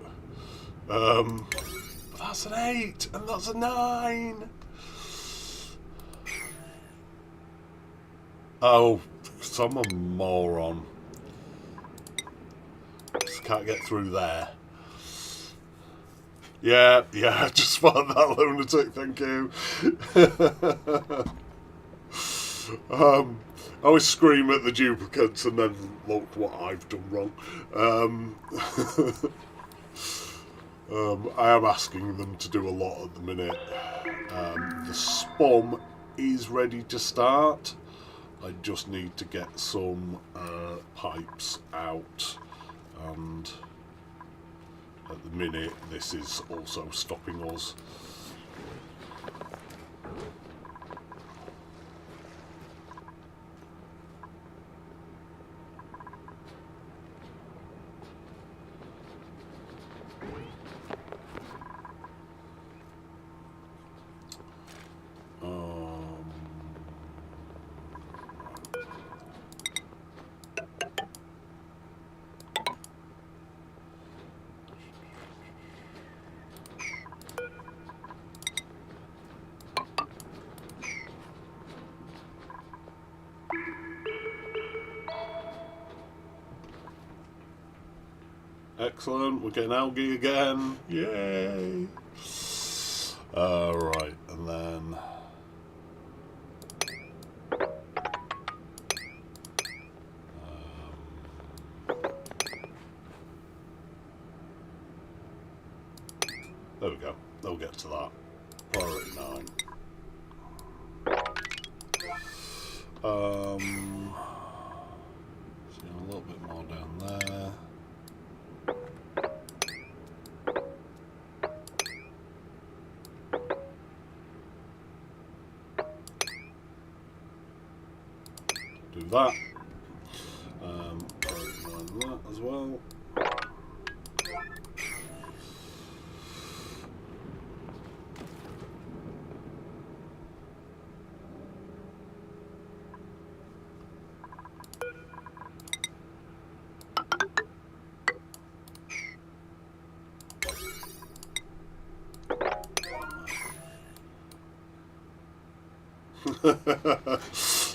That's an 8 and that's a 9. Oh, so I'm a moron. Just can't get through there. Yeah, I just found that lunatic, thank you. I always scream at the duplicates and then look what I've done wrong. I am asking them to do a lot at the minute. The SPOM is ready to start. I just need to get some pipes out, and at the minute this is also stopping us. Excellent, we're getting algae again. Yay! Right, and then There we go. They'll get to that. Priority 9. See a little bit more down there. Do that. Priority 9 that as well.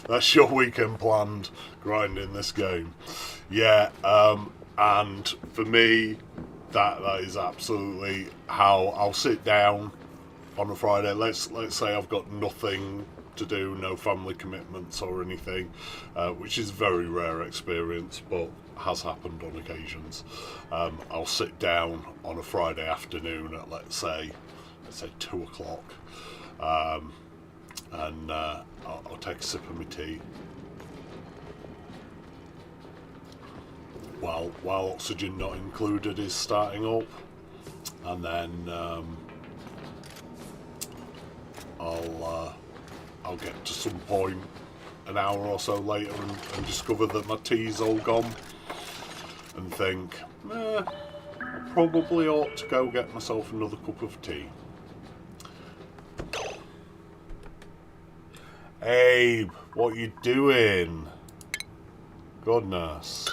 That's your weekend planned, grinding this game. Yeah, and for me, that is absolutely how I'll sit down on a Friday. Let's say I've got nothing to do, no family commitments or anything, which is a very rare experience, but has happened on occasions. I'll sit down on a Friday afternoon at let's say 2 o'clock. And I'll take a sip of my tea while oxygen not included is starting up, and then I'll get to some point an hour or so later and discover that my tea's all gone, and think, I probably ought to go get myself another cup of tea. Abe, what you doing? Goodness.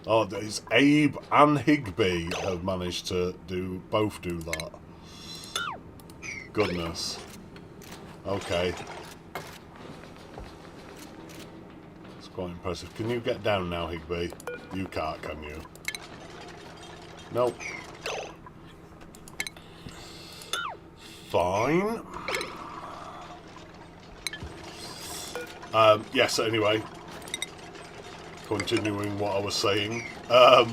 Oh, there's Abe and Higby have managed to both do that. Goodness. Okay. It's quite impressive. Can you get down now, Higby? You can't, can you? Nope. Fine. Yes, anyway, continuing what I was saying, I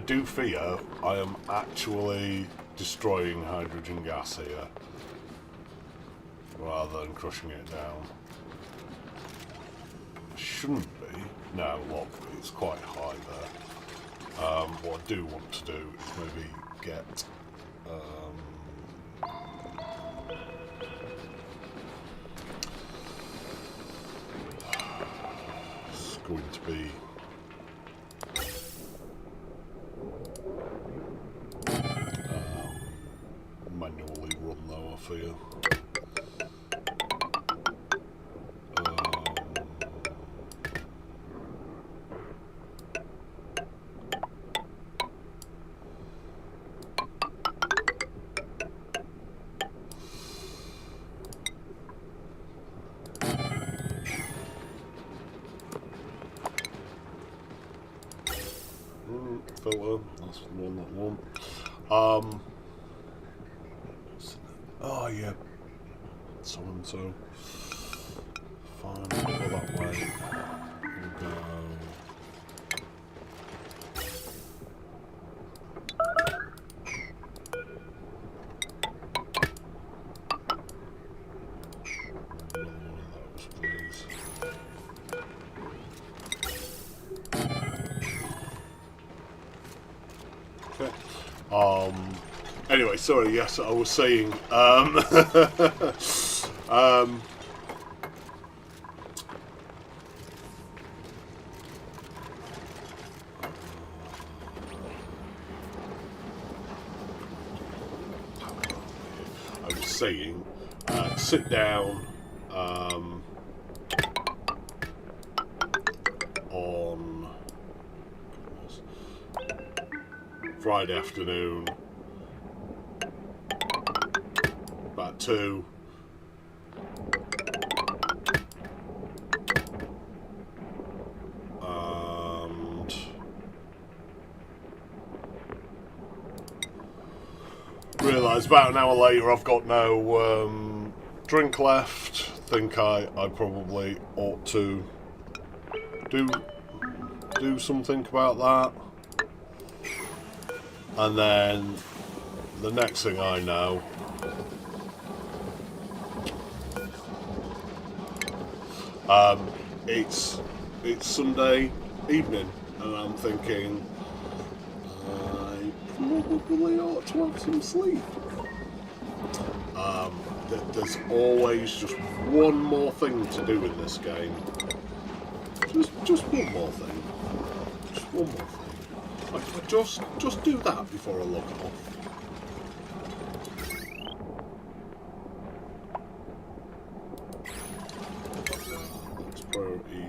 do fear I am actually destroying hydrogen gas here, rather than crushing it down. Shouldn't be. No, look, it's quite high there. What I do want to do is maybe get... going to be manually run though, I fear. Filter, that's the one that one. Oh yeah, so and so. Fine, we'll go that way. We'll go. Another one of those, please. Anyway, sorry, yes, I was saying, I was saying, sit down, on Friday afternoon, about 2, and realise about an hour later I've got no drink left. Think I probably ought to do something about that. And then the next thing I know, it's Sunday evening, and I'm thinking I probably ought to have some sleep. There's always just one more thing to do in this game. Just one more thing. Just one more thing. I just do that before I log off. Let's priority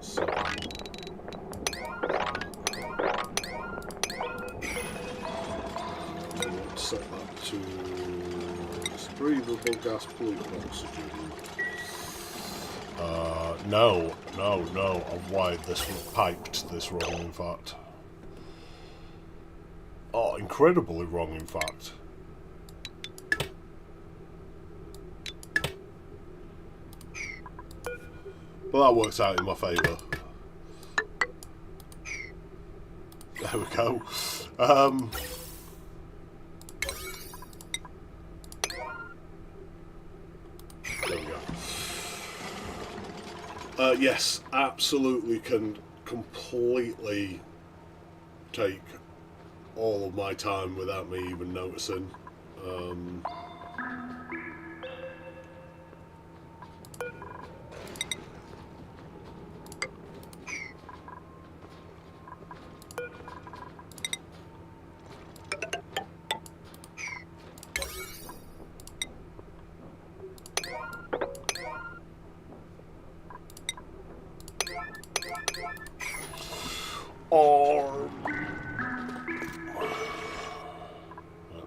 7. Let's set that to breathable gas, polluted oxygen. No. I've wired this one, piped this wrong, in fact. Oh, incredibly wrong, in fact. But that works out in my favour. There we go. There we go. Yes, absolutely can completely take all of my time without me even noticing.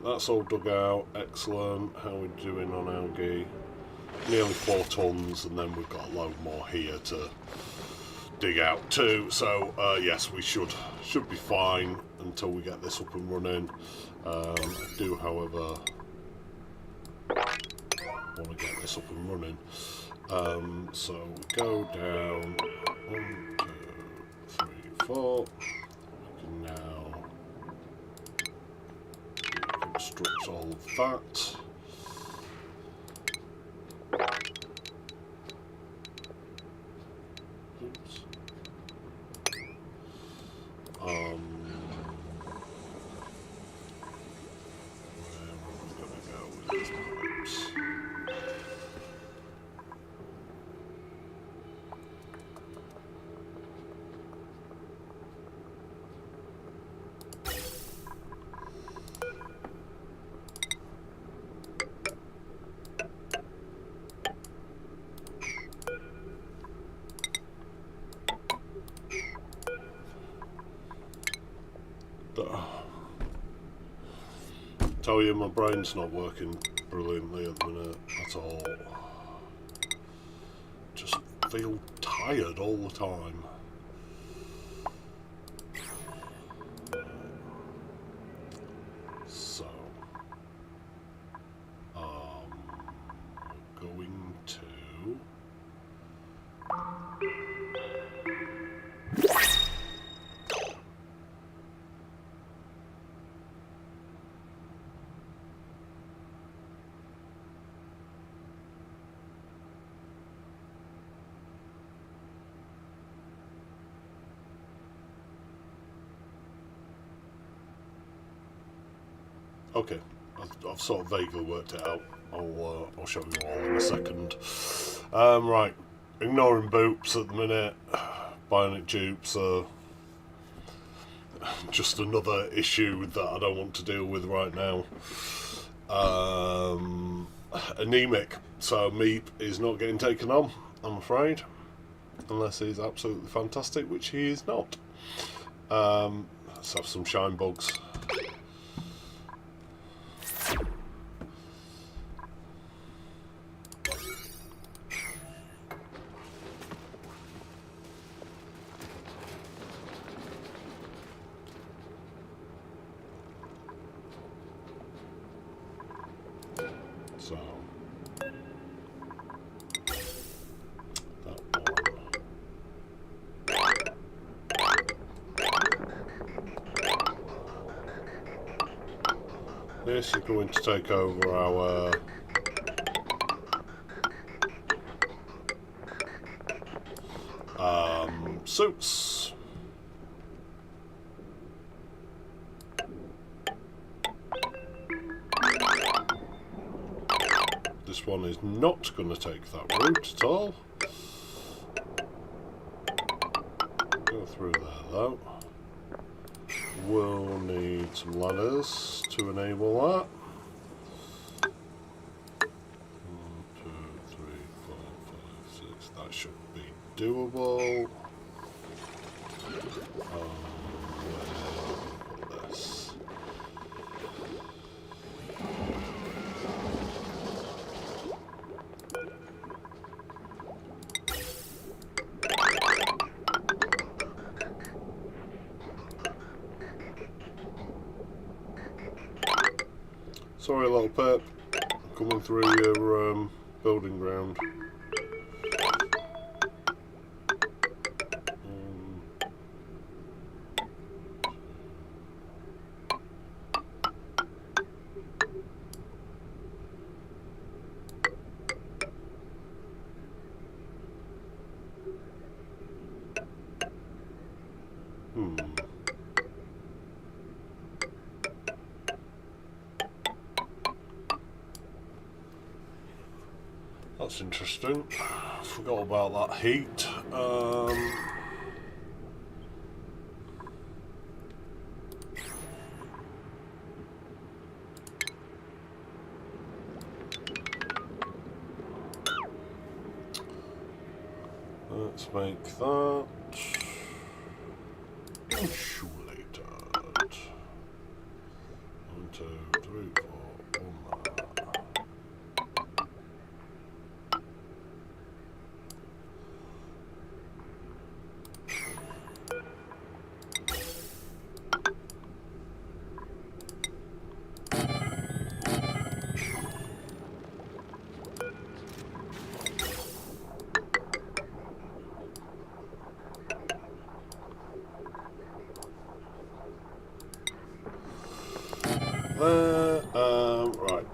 That's all dug out. Excellent. How are we doing on algae? Nearly 4 tons, and then we've got a load more here to dig out too. So yes, we should be fine until we get this up and running. I do, however, want to get this up and running. So we go down 1, 2, 3, 4. We can now construct all of that. Oops. Where are we going to go with these pipes? Tell you, my brain's not working brilliantly at the minute at all. Just feel tired all the time. So, we're going to. Okay, I've sort of vaguely worked it out. I'll show you all in a second. Right, ignoring boops at the minute. Bionic dupes are just another issue that I don't want to deal with right now. Anemic, so Meep is not getting taken on, I'm afraid, unless he's absolutely fantastic, which he is not. Let's have some shine bugs. So that one. This is going to take over our suits. This one is not going to take that route at all. Go through there though. We'll need some ladders to enable that. 1, 2, 3, 4, 5, 6. That should be doable. Put this. Sorry, little Pip, coming through your building ground. That's interesting. Forgot about that heat. Let's make that insulated. 1, 2, 3, 4, 1 there. Right.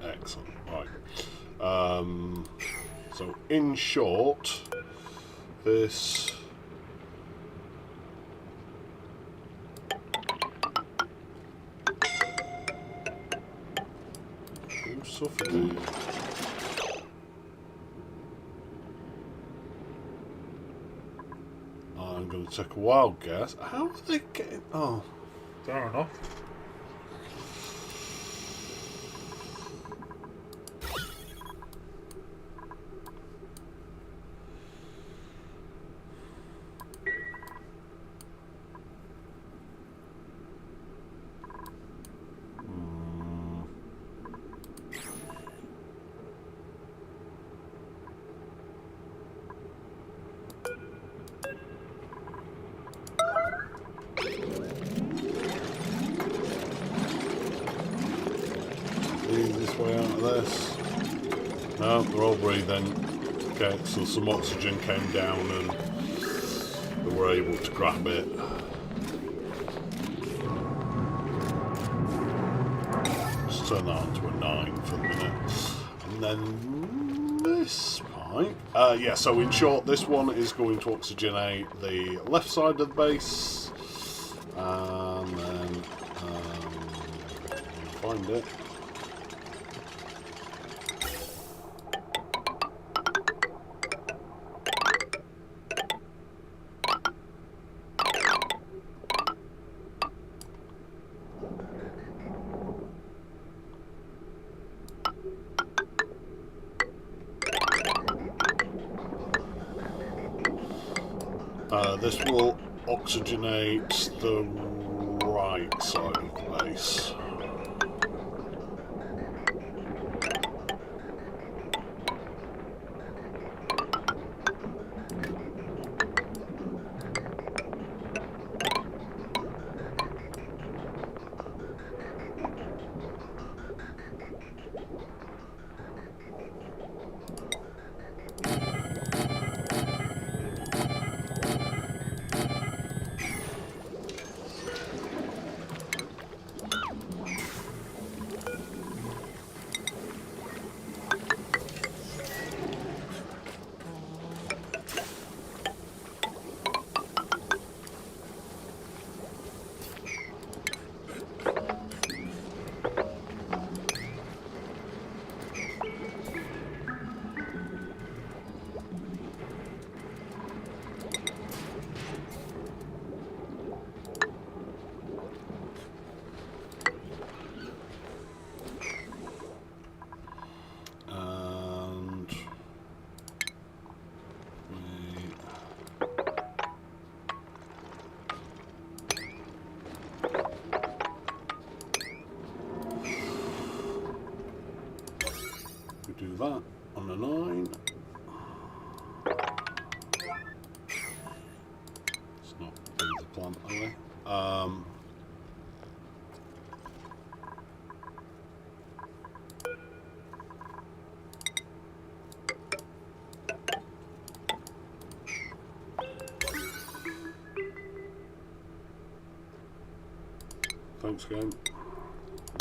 Excellent. Right. So in short, this suffocate. I'm going to take a wild guess. How are they getting... Oh, fair enough. Easiest way out of this. No, they're all breathing. Okay, so some oxygen came down and they were able to grab it. Let's turn that onto a 9 for the minute. And then this pipe. Yeah, so in short, this one is going to oxygenate the left side of the base. And then find it. This will oxygenate the right side of the base. do that on a 9. Let's not do the plant, are we? Thanks again.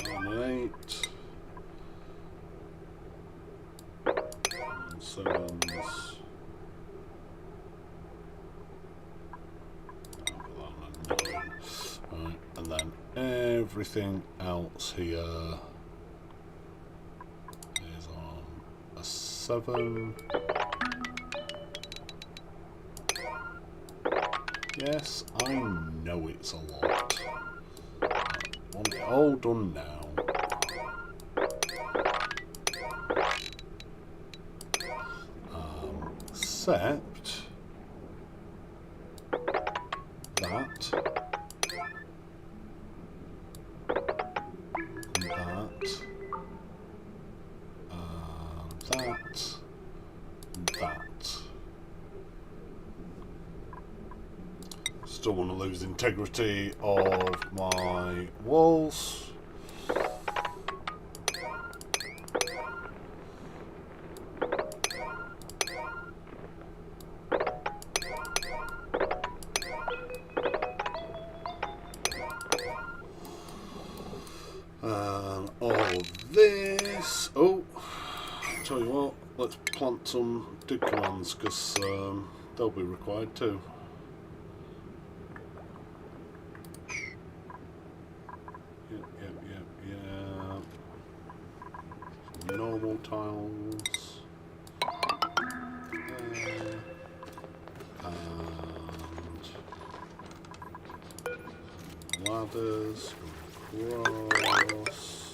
9 and 8. And 7s. Right, and then everything else here is on a 7. Yes, I know it's a lot. Want it all done now. Except that, that. Still want to lose integrity of my walls. All of this. Oh, tell you what, let's plant some dig commands because they'll be required too. Yep. Normal tiles. And ladders across.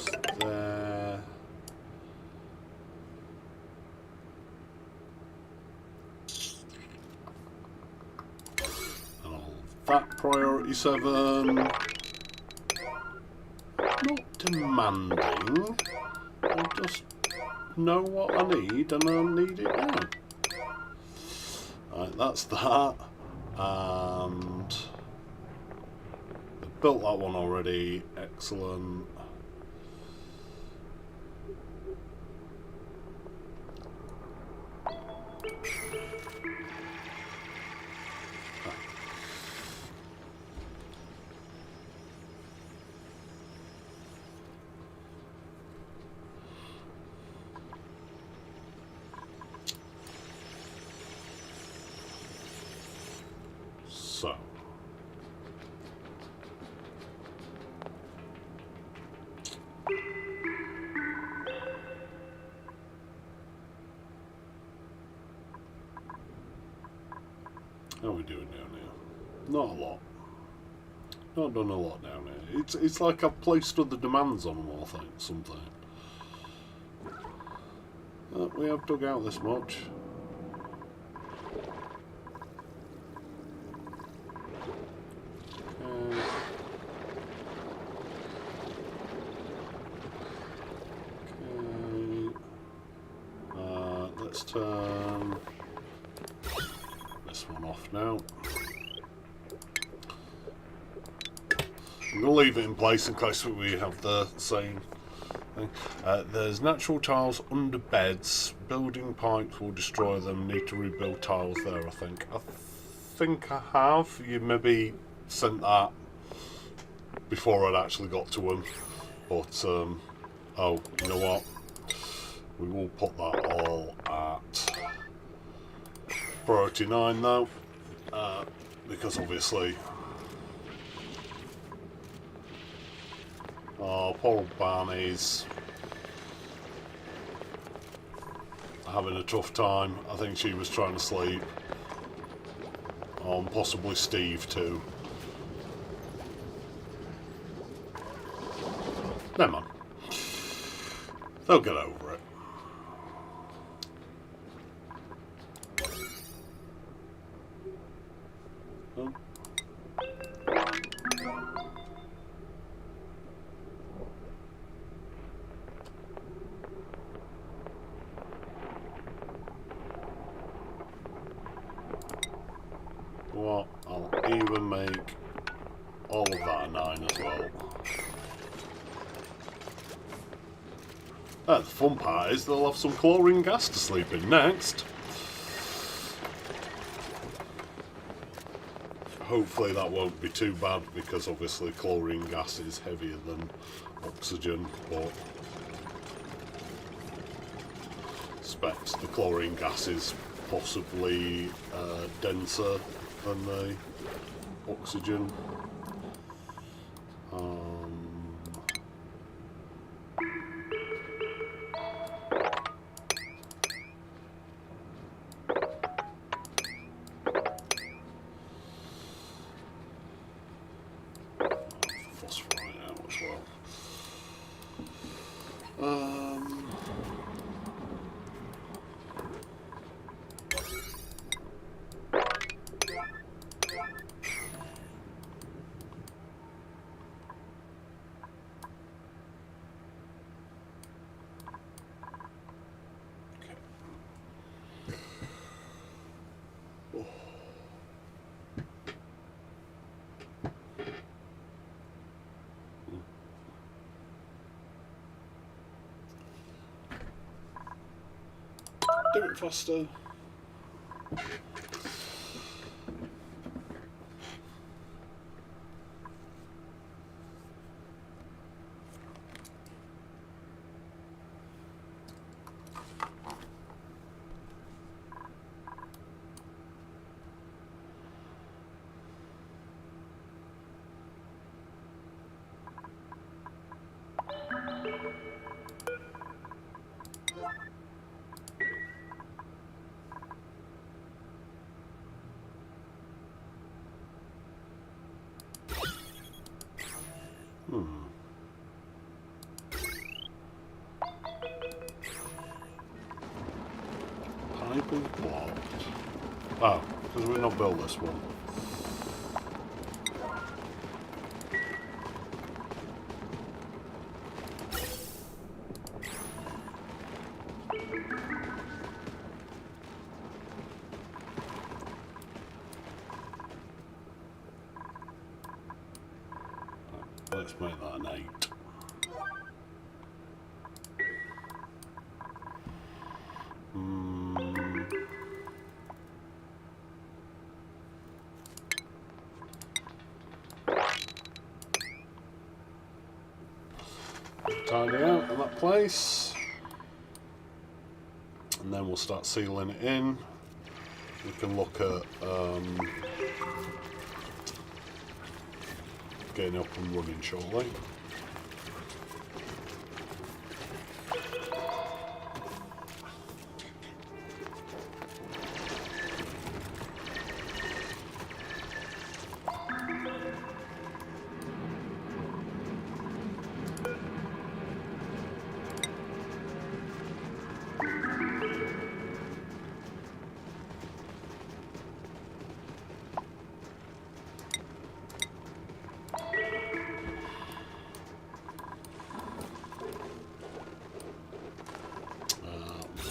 And there. That priority 7. Not demanding. I just know what I need and I need it now. Right, that's that. And I've built that one already. Excellent. So, how are we doing down here? Not a lot. Not done a lot down here. It's like I've placed other demands on them, I think, something. We have dug out this much. Let's turn this one off now. I'm going to leave it in place in case we have the same thing. There's natural tiles under beds. Building pipes will destroy them. Need to rebuild tiles there, I think. I have. You maybe sent that before I'd actually got to them. But, oh, you know what? We will put that all at priority 9 though, because obviously, oh, poor old Barney's having a tough time. I think she was trying to sleep. And possibly Steve too. Never mind. They'll get over it. even make all of that a 9 as well. The fun part is they'll have some chlorine gas to sleep in next. Hopefully that won't be too bad, because obviously chlorine gas is heavier than oxygen, but I suspect the chlorine gas is possibly denser than the oxygen. Do it faster. Pipe is blocked. Oh, because we've not built this one. Let's make that an 8. Tidy out in that place, and then we'll start sealing it in. We can look at getting up and running shortly.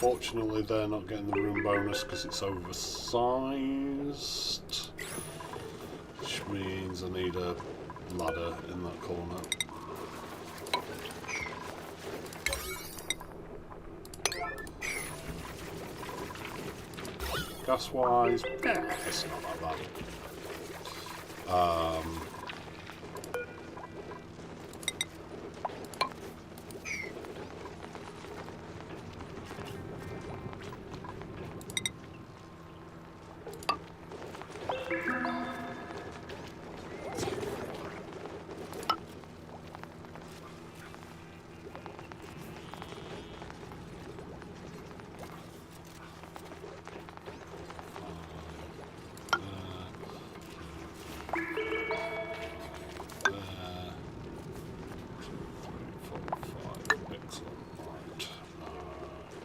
Unfortunately, they're not getting the room bonus because it's oversized, which means I need a ladder in that corner. Gas-wise, it's not that bad.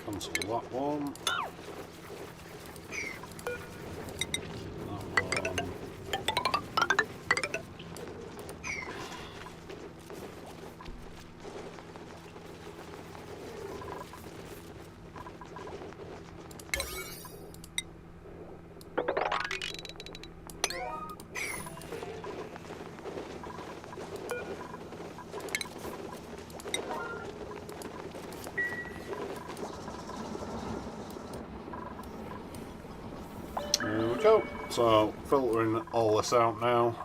Cancel that one. That one. So, filtering all this out now.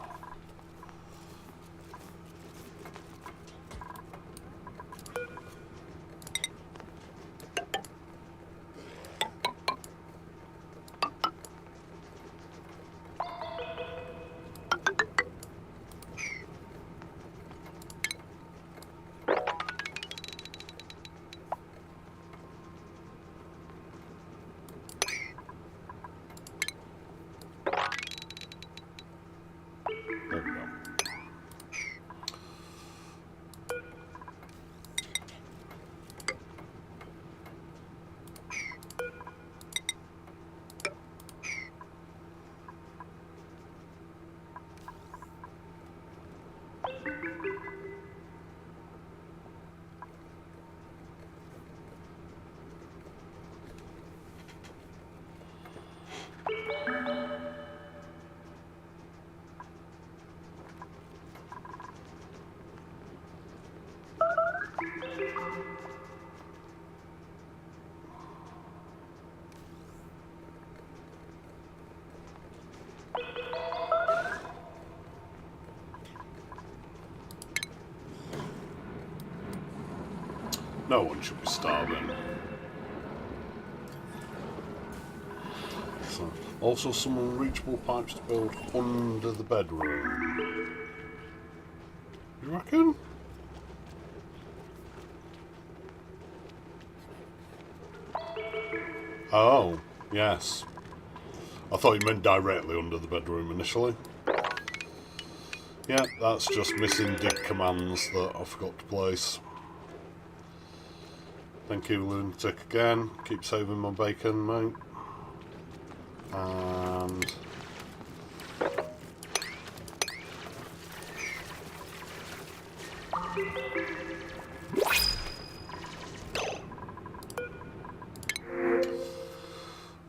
There we go. No one should be starving. So, also some unreachable pipes to build under the bedroom. You reckon? Oh, yes. I thought you meant directly under the bedroom initially. Yeah, that's just missing dig commands that I forgot to place. Thank you, Lunatic, again. Keep saving my bacon, mate. And...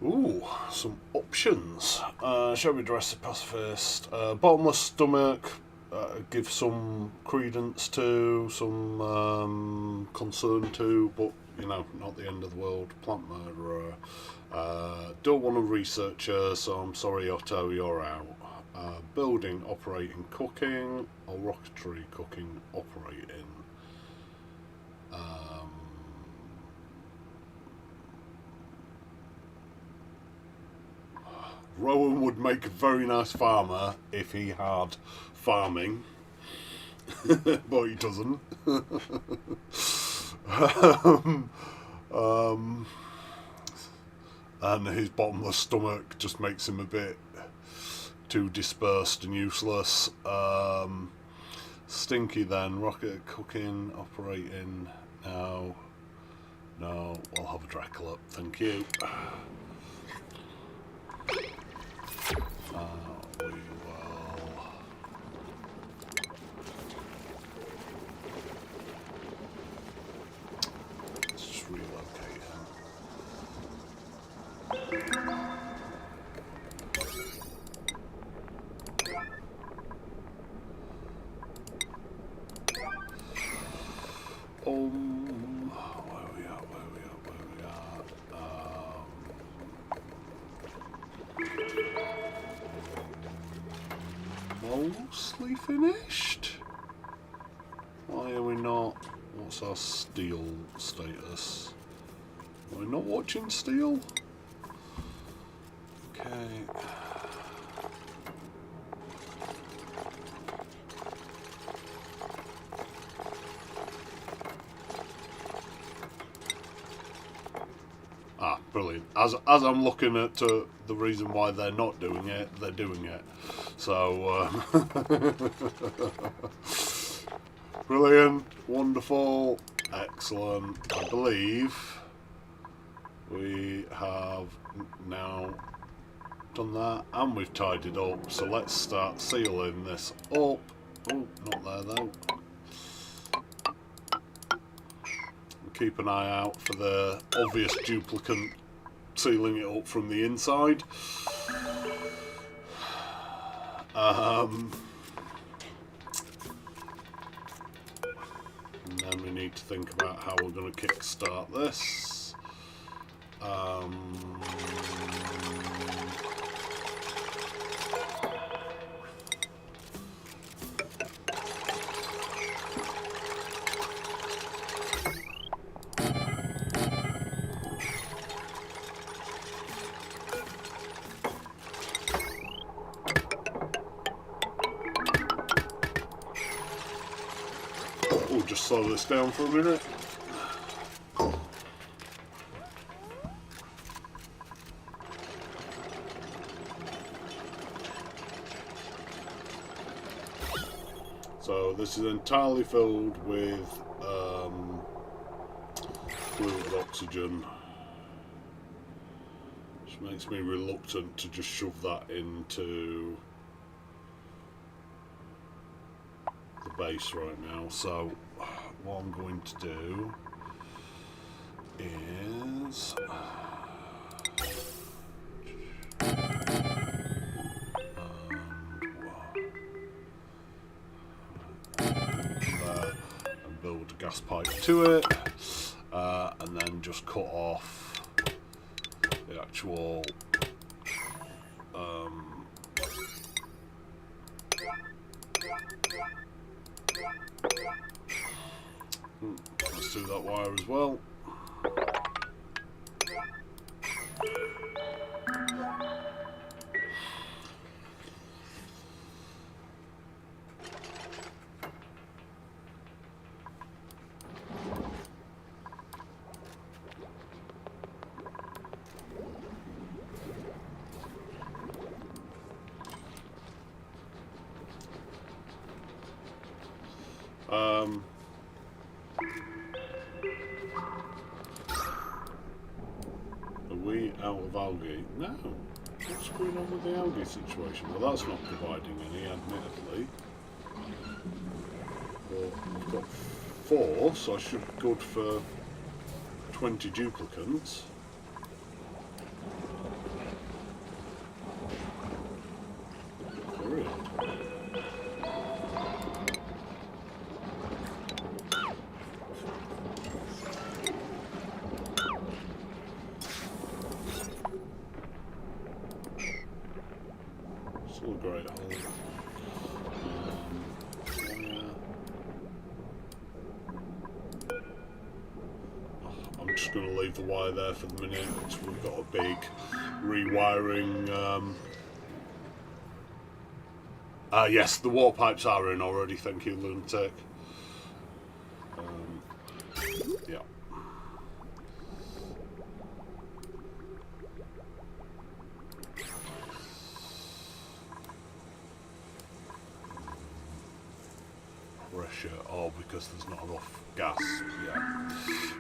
ooh, some options. Shall we address the pacifist? Bottomless stomach. Give some credence to, some concern to, but you know, not the end of the world. Plant murderer. Don't want a researcher, so I'm sorry, Otto, you're out. Building, operating, cooking, or rocketry, cooking, operating. Rowan would make a very nice farmer if he had farming, but he doesn't. And his bottomless stomach just makes him a bit too dispersed and useless. Stinky then, rocket, cooking, operating. No, I'll have a Dracula, thank you. We will let's just relocate him. Where we at? Mostly finished? Why are we not? What's our steel status? Are we not watching steel? Okay. Ah, brilliant. As I'm looking at the reason why they're not doing it, they're doing it. So, brilliant, wonderful, excellent. I believe we have now done that and we've tied it up. So let's start sealing this up. Oh, not there though. Keep an eye out for the obvious duplicate sealing it up from the inside. And then we need to think about how we're going to kickstart this. We'll just slow this down for a minute. So this is entirely filled with fluid oxygen, which makes me reluctant to just shove that into the base right now. So what I'm going to do is and build a gas pipe to it, and then just cut off the actual let's do that wire as well. Are we out of algae? No. What's going on with the algae situation? Well, that's not providing any, admittedly. Well, I've got 4, so I should be good for 20 duplicants. Still a great hole. I'm just going to leave the wire there for the minute because we've got a big rewiring. Yes, the water pipes are in already, thank you, Lunatic. Yeah. Pressure, oh, because there's not enough gas, yeah.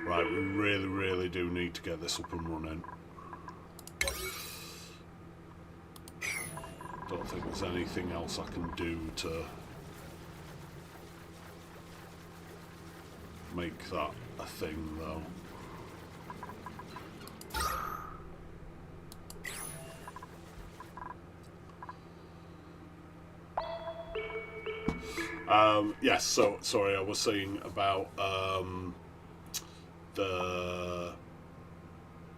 Right, we really do need to get this up and running. Don't think there's anything else I can do to make that a thing, though. Yes, so sorry, I was saying about the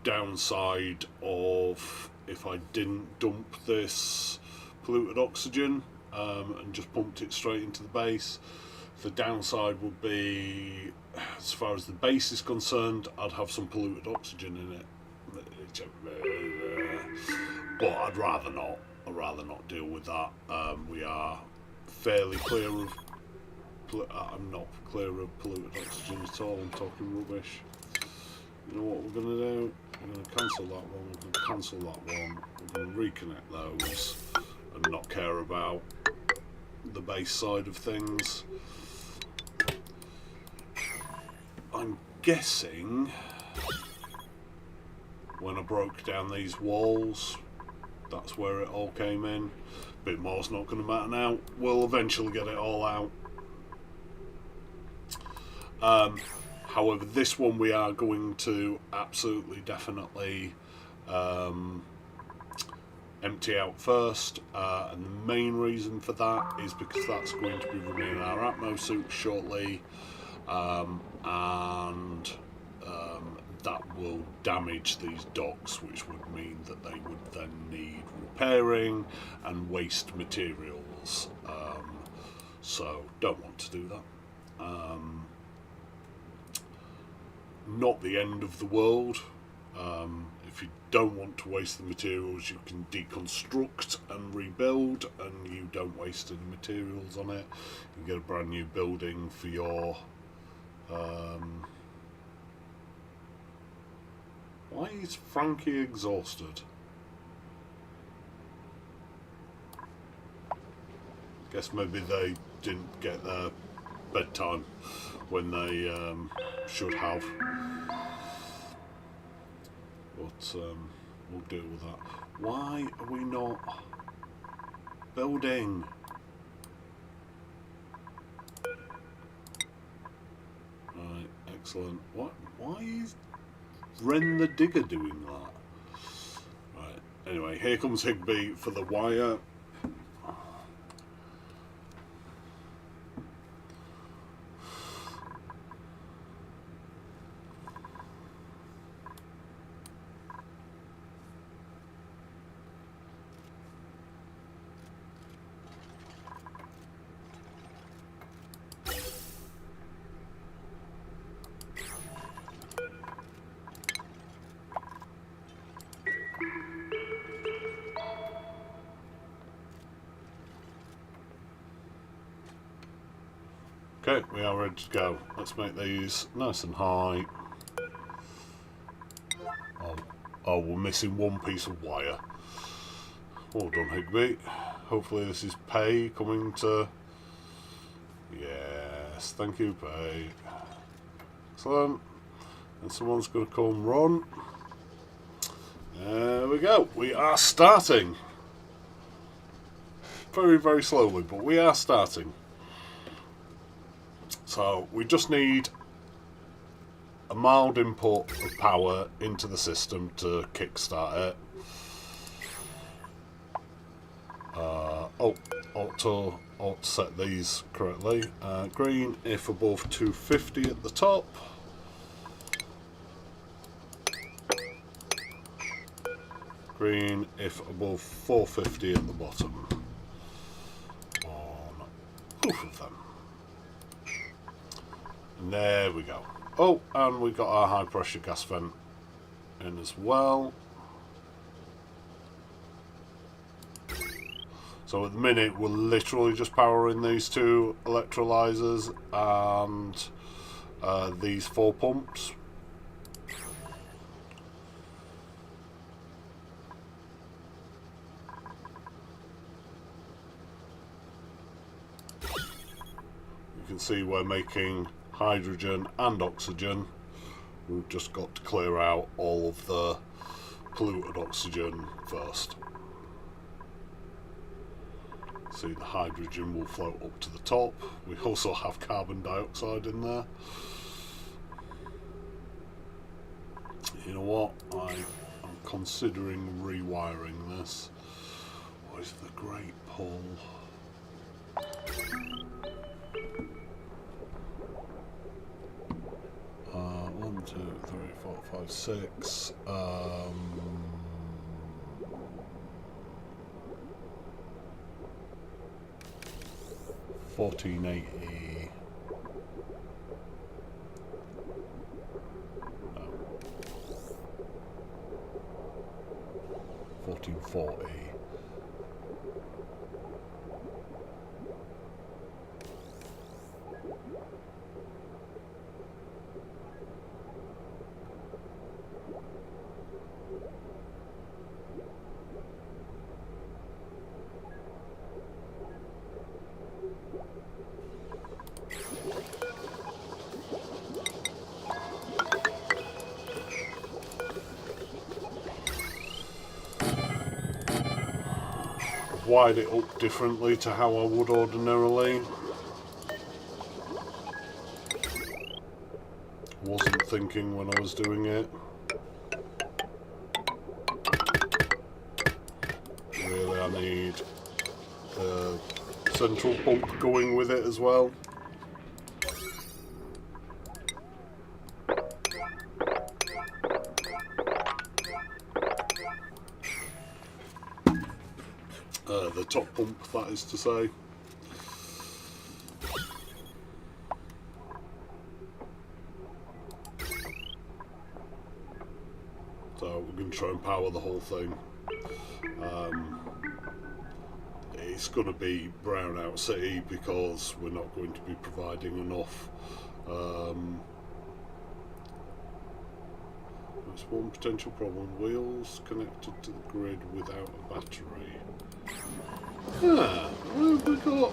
downside of if I didn't dump this polluted oxygen and just pumped it straight into the base. The downside would be, as far as the base is concerned, I'd have some polluted oxygen in it, but I'd rather not. I'd rather not deal with that. We are fairly clear of. I'm not clear of polluted oxygen at all. I'm talking rubbish. You know what we're going to do? We're going to cancel that one. We're going to cancel that one. We're going to reconnect those and not care about the base side of things. I'm guessing when I broke down these walls, that's where it all came in. A bit more's not going to matter now. We'll eventually get it all out. However, this one we are going to absolutely definitely empty out first, and the main reason for that is because that's going to be running our Atmo suit shortly, and that will damage these docks, which would mean that they would then need repairing and waste materials, so don't want to do that. Not the end of the world. If you don't want to waste the materials, you can deconstruct and rebuild, and you don't waste any materials on it. You get a brand new building for your Why is Frankie exhausted? Guess maybe they didn't get their bedtime when they should have. But we'll deal with that. Why are we not building? Right, excellent. What? Why is Ren the Digger doing that? Right, anyway, here comes Higby for the wire. Okay, we are ready to go. Let's make these nice and high. Oh, we're missing one piece of wire. Well done, Higby. Hopefully this is pay coming to... Yes, thank you, pay. Excellent. And someone's going to come run. There we go. We are starting. Very, very slowly, but we are starting. So we just need a mild input of power into the system to kickstart it. Ought to set these correctly. Green if above 250 at the top. Green if above 450 at the bottom. On both of them. And there we go. Oh, and we got our high pressure gas vent in as well. So at the minute we're literally just powering these two electrolyzers and these 4 pumps. You can see we're making hydrogen and oxygen. We've just got to clear out all of the polluted oxygen first. See, the hydrogen will float up to the top. We also have carbon dioxide in there. You know what? I'm considering rewiring this. What is the great pull? 1, 2, 3, 4, 5, 6. 1480. No. 1440. Wired it up differently to how I would ordinarily. Wasn't thinking when I was doing it. Really, I need the central pump going with it as well. The top pump, that is to say. So we're going to try and power the whole thing. It's going to be brownout city because we're not going to be providing enough That's one potential problem. Wheels connected to the grid without a battery. Ah, why have we got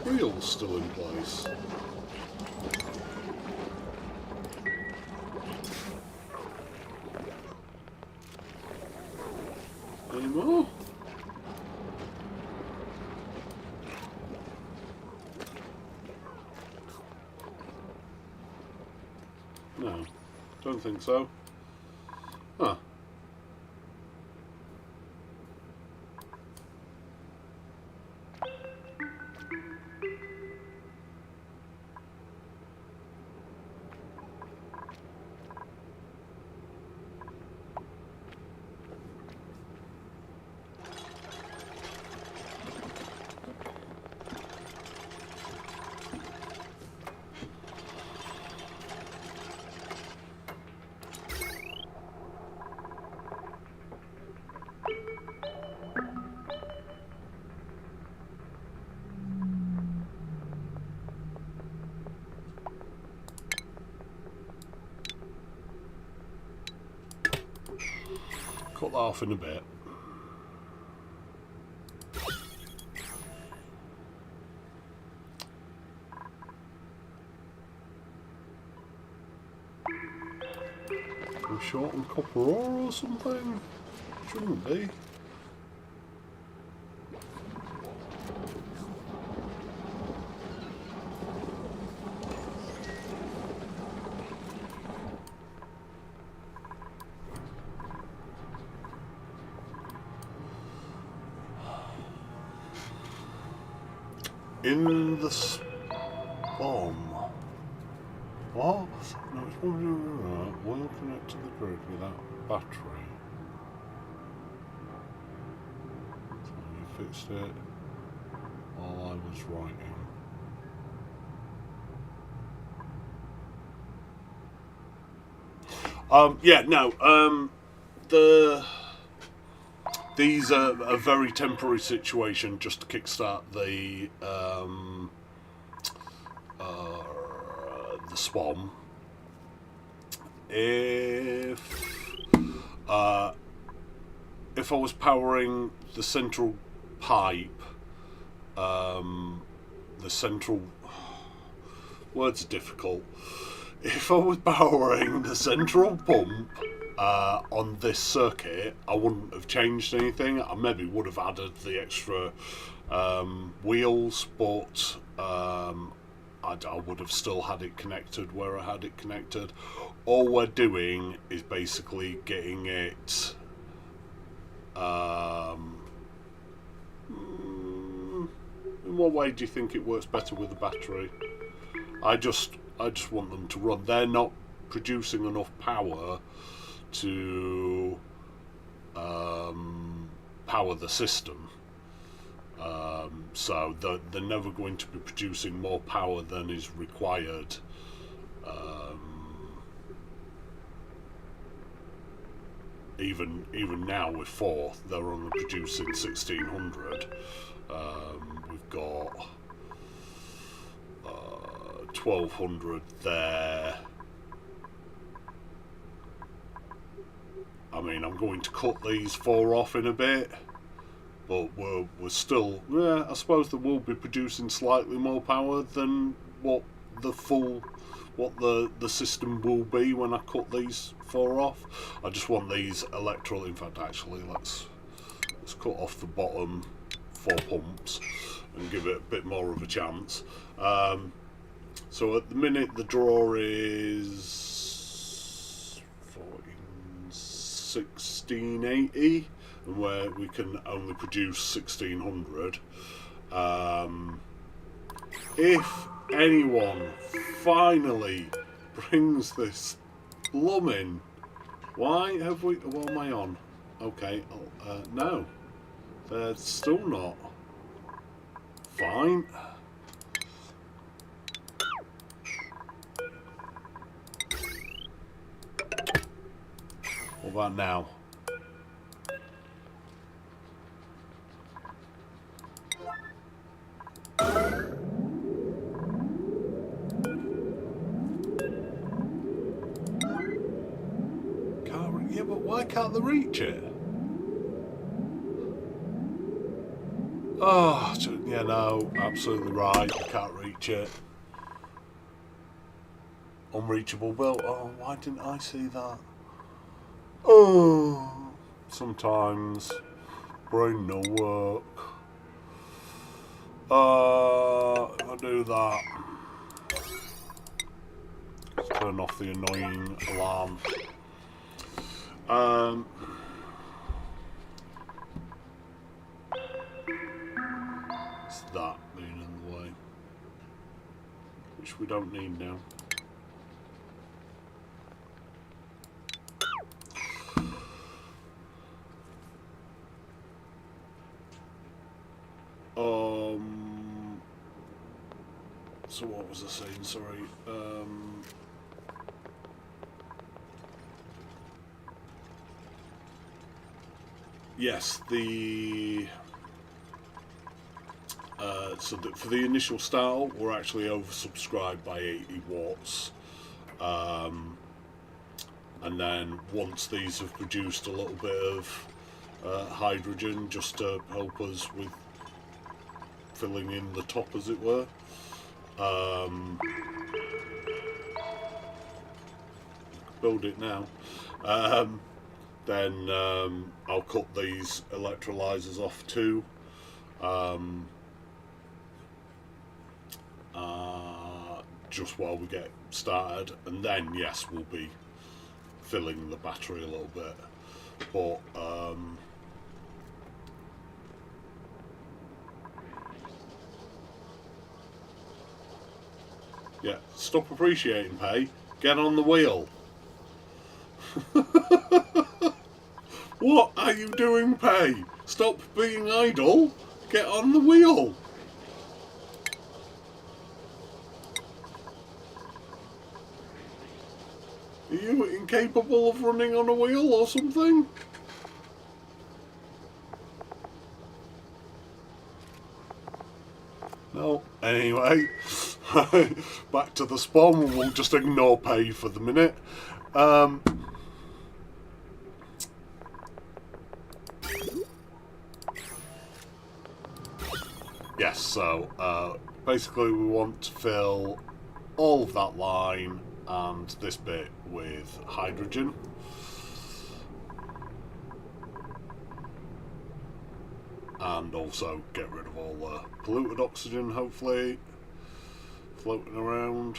wheels still in place? Any more? No, don't think so. Huh. Cut that off in a bit. We're short on copper ore or something? Shouldn't be. In the SPOM. What? No, it's will connect to the grid without battery. So you fixed it while I was writing. Yeah, no, these are a very temporary situation just to kickstart the SPOM. If I was powering the central pipe, the central words are difficult. If I was powering the central pump on this circuit, I wouldn't have changed anything. I maybe would have added the extra wheels, but I would have still had it connected where I had it connected. All we're doing is basically getting it in what way do you think it works better with the battery? I just want them to run. They're not producing enough power to power the system. So they're never going to be producing more power than is required. Even now with 4, they're only producing 1600. We've got 1200 there. I mean, I'm going to cut these 4 off in a bit, but we're still, yeah, I suppose they will be producing slightly more power than what the system will be when I cut these 4 off. I just want these electrical, in fact actually let's cut off the bottom 4 pumps and give it a bit more of a chance. So at the minute the draw is 1680 and where we can only produce 1600. If anyone finally brings this plumbing, why have we, what am I on? Okay, no, they're still not. Fine. What about now? can't they reach it? Oh, yeah, no, absolutely right. I can't reach it. Unreachable build. Oh, why didn't I see that? Oh, sometimes brain no work. I'll do that. Let's turn off the annoying alarm. It's that being in the way, which we don't need now. So what was I saying? Sorry. Yes, the so for the initial style, we're actually oversubscribed by 80 watts, and then once these have produced a little bit of hydrogen, just to help us with filling in the top, as it were. Build it now. Then I'll cut these electrolyzers off too. Just while we get started, and then yes, we'll be filling the battery a little bit. But yeah, stop appreciating pay. Get on the wheel. What are you doing, pay? Stop being idle. Get on the wheel. Are you incapable of running on a wheel or something? No. Anyway, back to the SPOM, and we'll just ignore pay for the minute. Yes, so basically we want to fill all of that line and this bit with hydrogen. And also get rid of all the polluted oxygen, hopefully, floating around.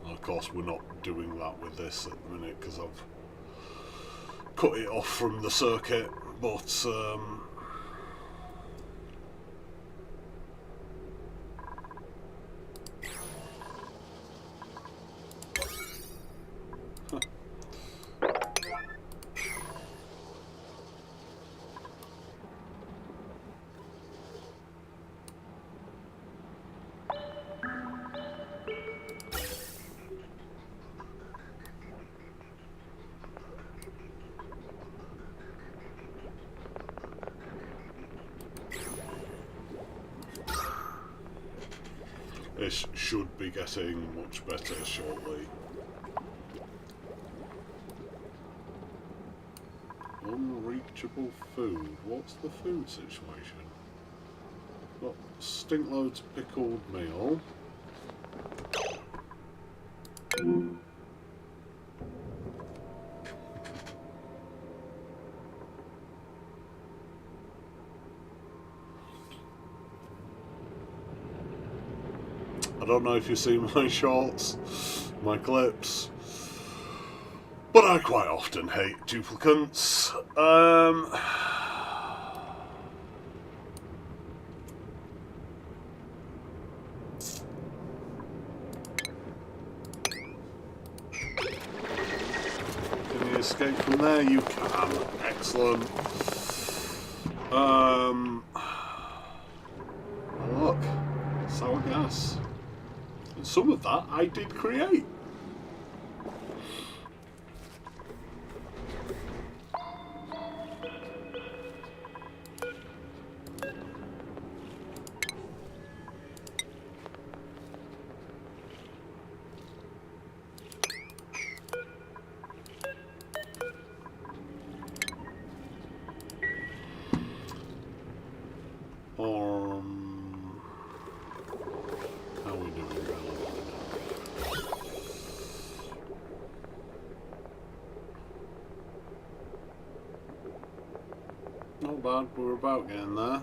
And of course we're not doing that with this at the minute because I've cut it off from the circuit, but this should be getting much better shortly. Unreachable food. What's the food situation? Got stink loads of pickled meal. I don't know if you see my shorts, my clips, but I quite often hate duplicates. Can you escape from there? You can. Excellent. Look, sour gas. And some of that I did create. Not bad, we're about getting there.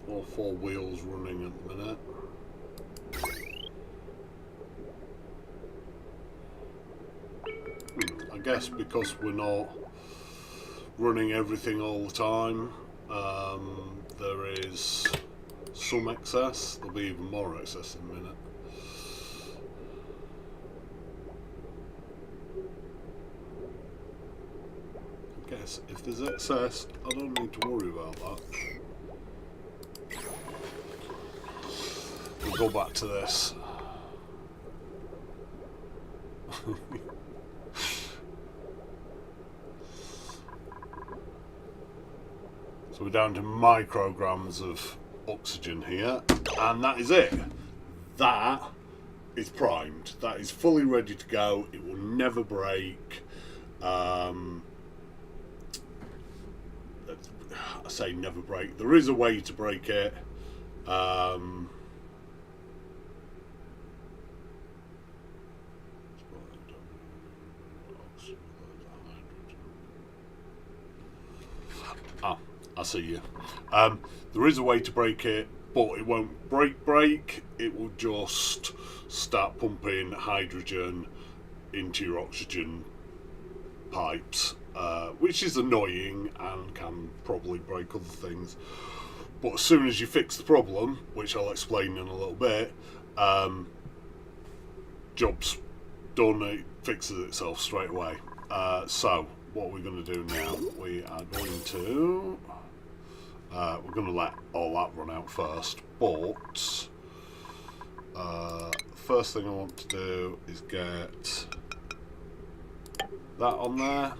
All 4 wheels running at the minute. I guess because we're not running everything all the time, there is some excess. There'll be even more excess in a minute. I guess if there's excess, I don't need to worry about that. We'll go back to this. So we're down to micrograms of oxygen here, and that is it. That is primed. That is fully ready to go. It will never break. I say never break. There is a way to break it. I see you. There is a way to break it, but it won't break. It will just start pumping hydrogen into your oxygen pipes, which is annoying and can probably break other things. But as soon as you fix the problem, which I'll explain in a little bit, job's done. It fixes itself straight away. So what we're going to do now, we are going to we're going to let all that run out first, but first thing I want to do is get that on there,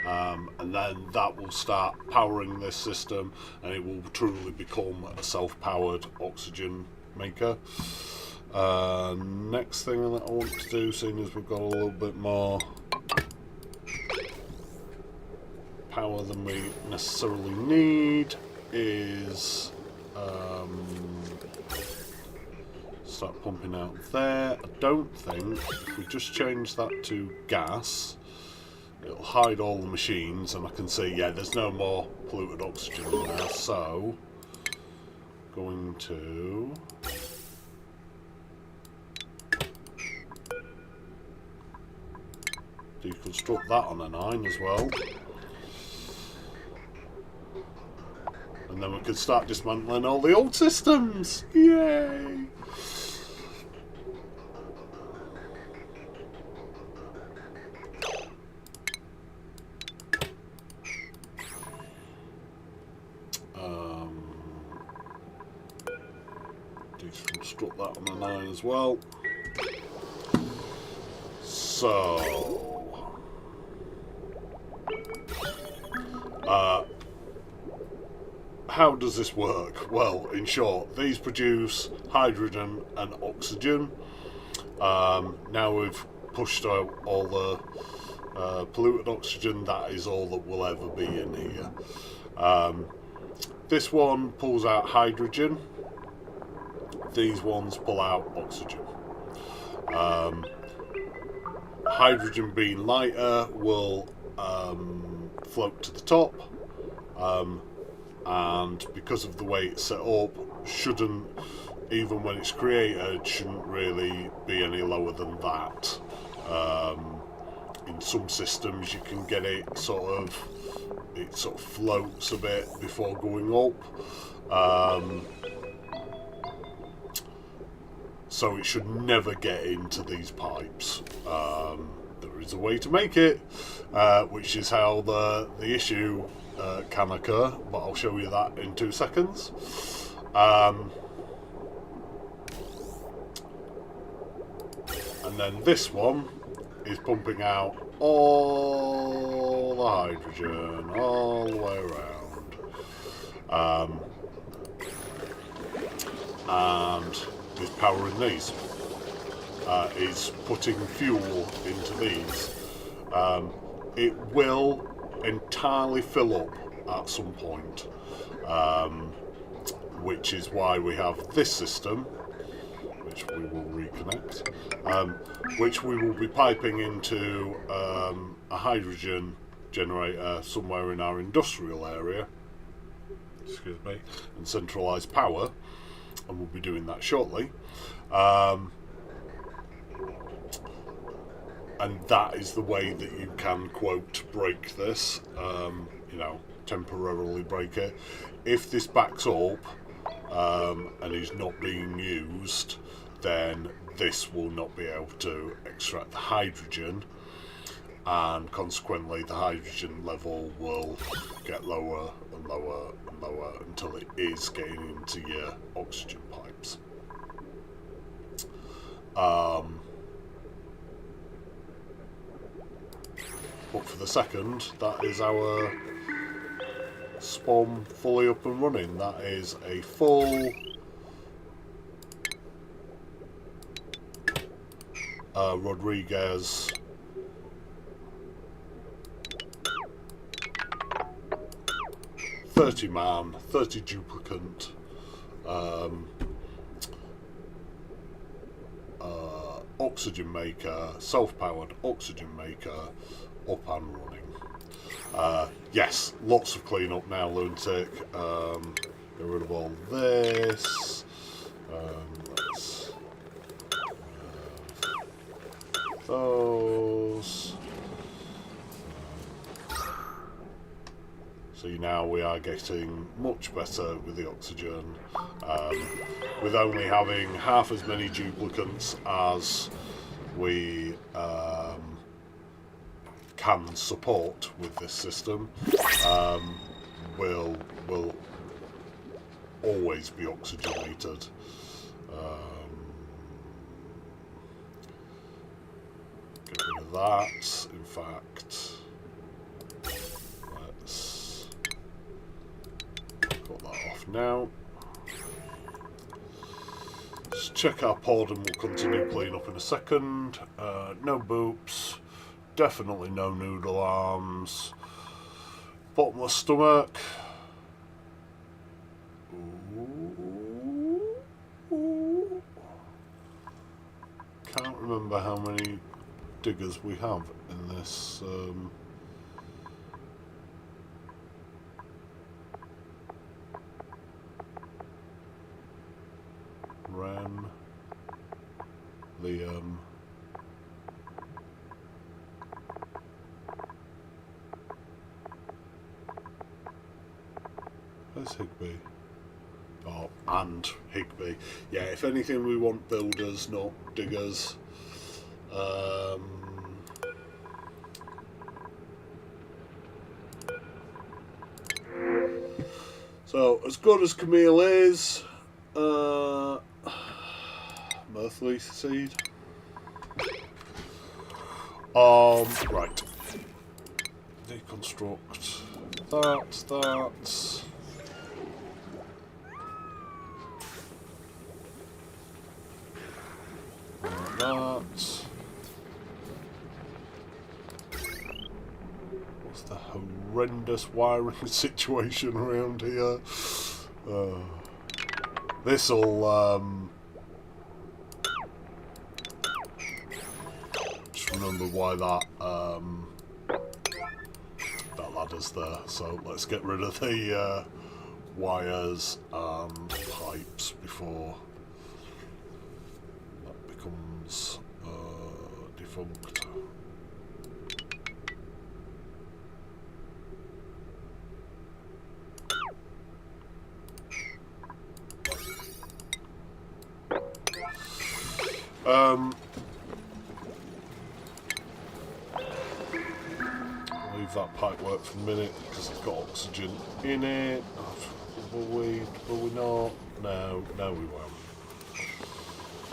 and then that will start powering this system, and it will truly become a self-powered oxygen maker. Next thing that I want to do, seeing as we've got a little bit more power than we necessarily need, is start pumping out there. I don't think, if we just change that to gas, it'll hide all the machines, and I can see, yeah, there's no more polluted oxygen in there. So going to deconstruct that on a 9 as well, and then we can start dismantling all the old systems. Yay! Deconstruct that on a 9 as well. So how does this work? Well, in short, these produce hydrogen and oxygen. Now we've pushed out all the polluted oxygen. That is all that will ever be in here. This one pulls out hydrogen. These ones pull out oxygen. Hydrogen being lighter will float to the top, and because of the way it's set up, shouldn't, even when it's created, shouldn't really be any lower than that. In some systems you can get it sort of floats a bit before going up, so it should never get into these pipes. There is a way to make it, which is how the issue can occur, but I'll show you that in 2 seconds. And then this one is pumping out all the hydrogen all the way around, and is powering these. Is putting fuel into these. It will entirely fill up at some point. which is why we have this system, which we will reconnect, which we will be piping into a hydrogen generator somewhere in our industrial area, excuse me, and centralised power, and we'll be doing that shortly. And that is the way that you can, quote, break this, you know, temporarily break it. If this backs up and is not being used, then this will not be able to extract the hydrogen, and consequently the hydrogen level will get lower and lower and lower until it is getting into your oxygen pipes. But for the second, that is our SPOM fully up and running. That is a full Rodriguez man, 30 duplicant oxygen maker, self-powered oxygen maker, up and running. Yes, lots of clean up now, lunatic. Get rid of all this. Let's those. See, now we are getting much better with the oxygen, with only having half as many duplicants as we can support with this system. Will always be oxygenated. Get rid of that. In fact, let's cut that off now. Let's check our pod and we'll continue playing up in a second. No boops. Definitely no noodle arms. Bottomless stomach. Ooh. Can't remember how many diggers we have in this. Ran the where's Higby? Oh, and Higby. Yeah, if anything, we want builders, not diggers. So, as good as Camille is, Mirthly seed. Right. Deconstruct that. That. What's the horrendous wiring situation around here? This'll just remember why that that ladder's there. So let's get rid of the wires and pipes before that becomes defunct. Leave that pipe work for a minute because it's got oxygen in it. Will we not? No, we won't.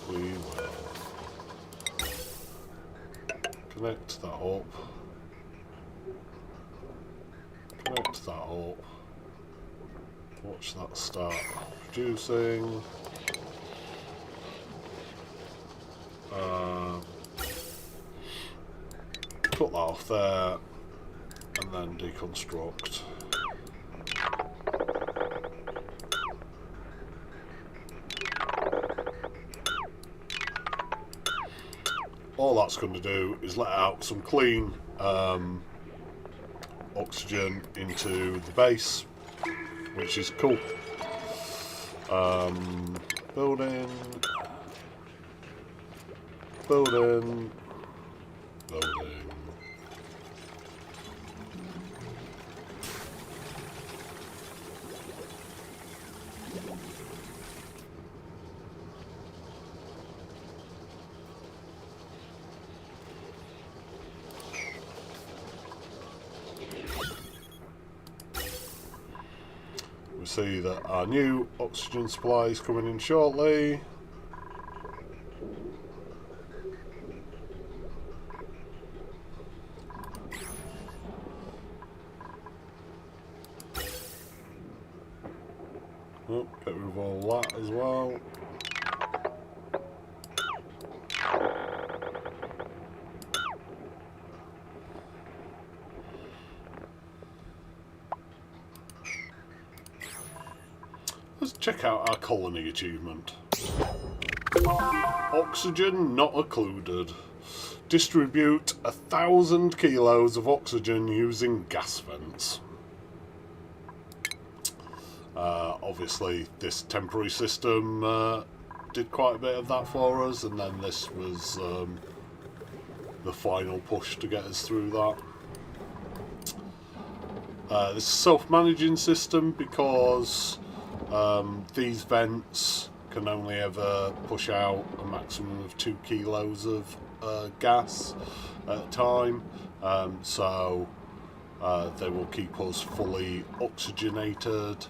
We will connect that up. Connect that up. Watch that start producing. Cut that off there and then deconstruct. all that's going to do is let out some clean oxygen into the base, which is cool. Building, building, building. We see that our new oxygen supply is coming in shortly. Oh, get rid of all that as well. Let's check out our colony achievement. Oxygen not occluded. Distribute 1,000 kilos of oxygen using gas vents. Obviously this temporary system did quite a bit of that for us, and then this was the final push to get us through that. This is a self-managing system because these vents can only ever push out a maximum of 2 kilos of gas at a time, so they will keep us fully oxygenated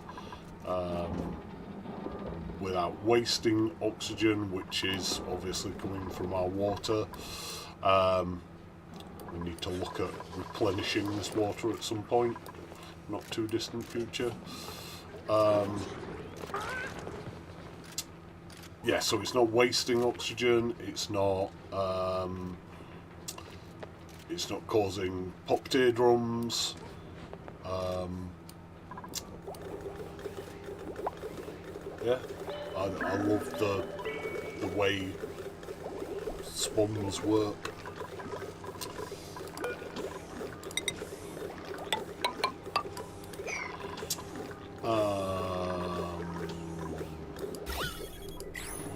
without wasting oxygen, which is obviously coming from our water. We need to look at replenishing this water at some point, not too distant future. Yeah, so it's not wasting oxygen, it's not causing popped eardrums. Yeah, I love the way SPOMs work.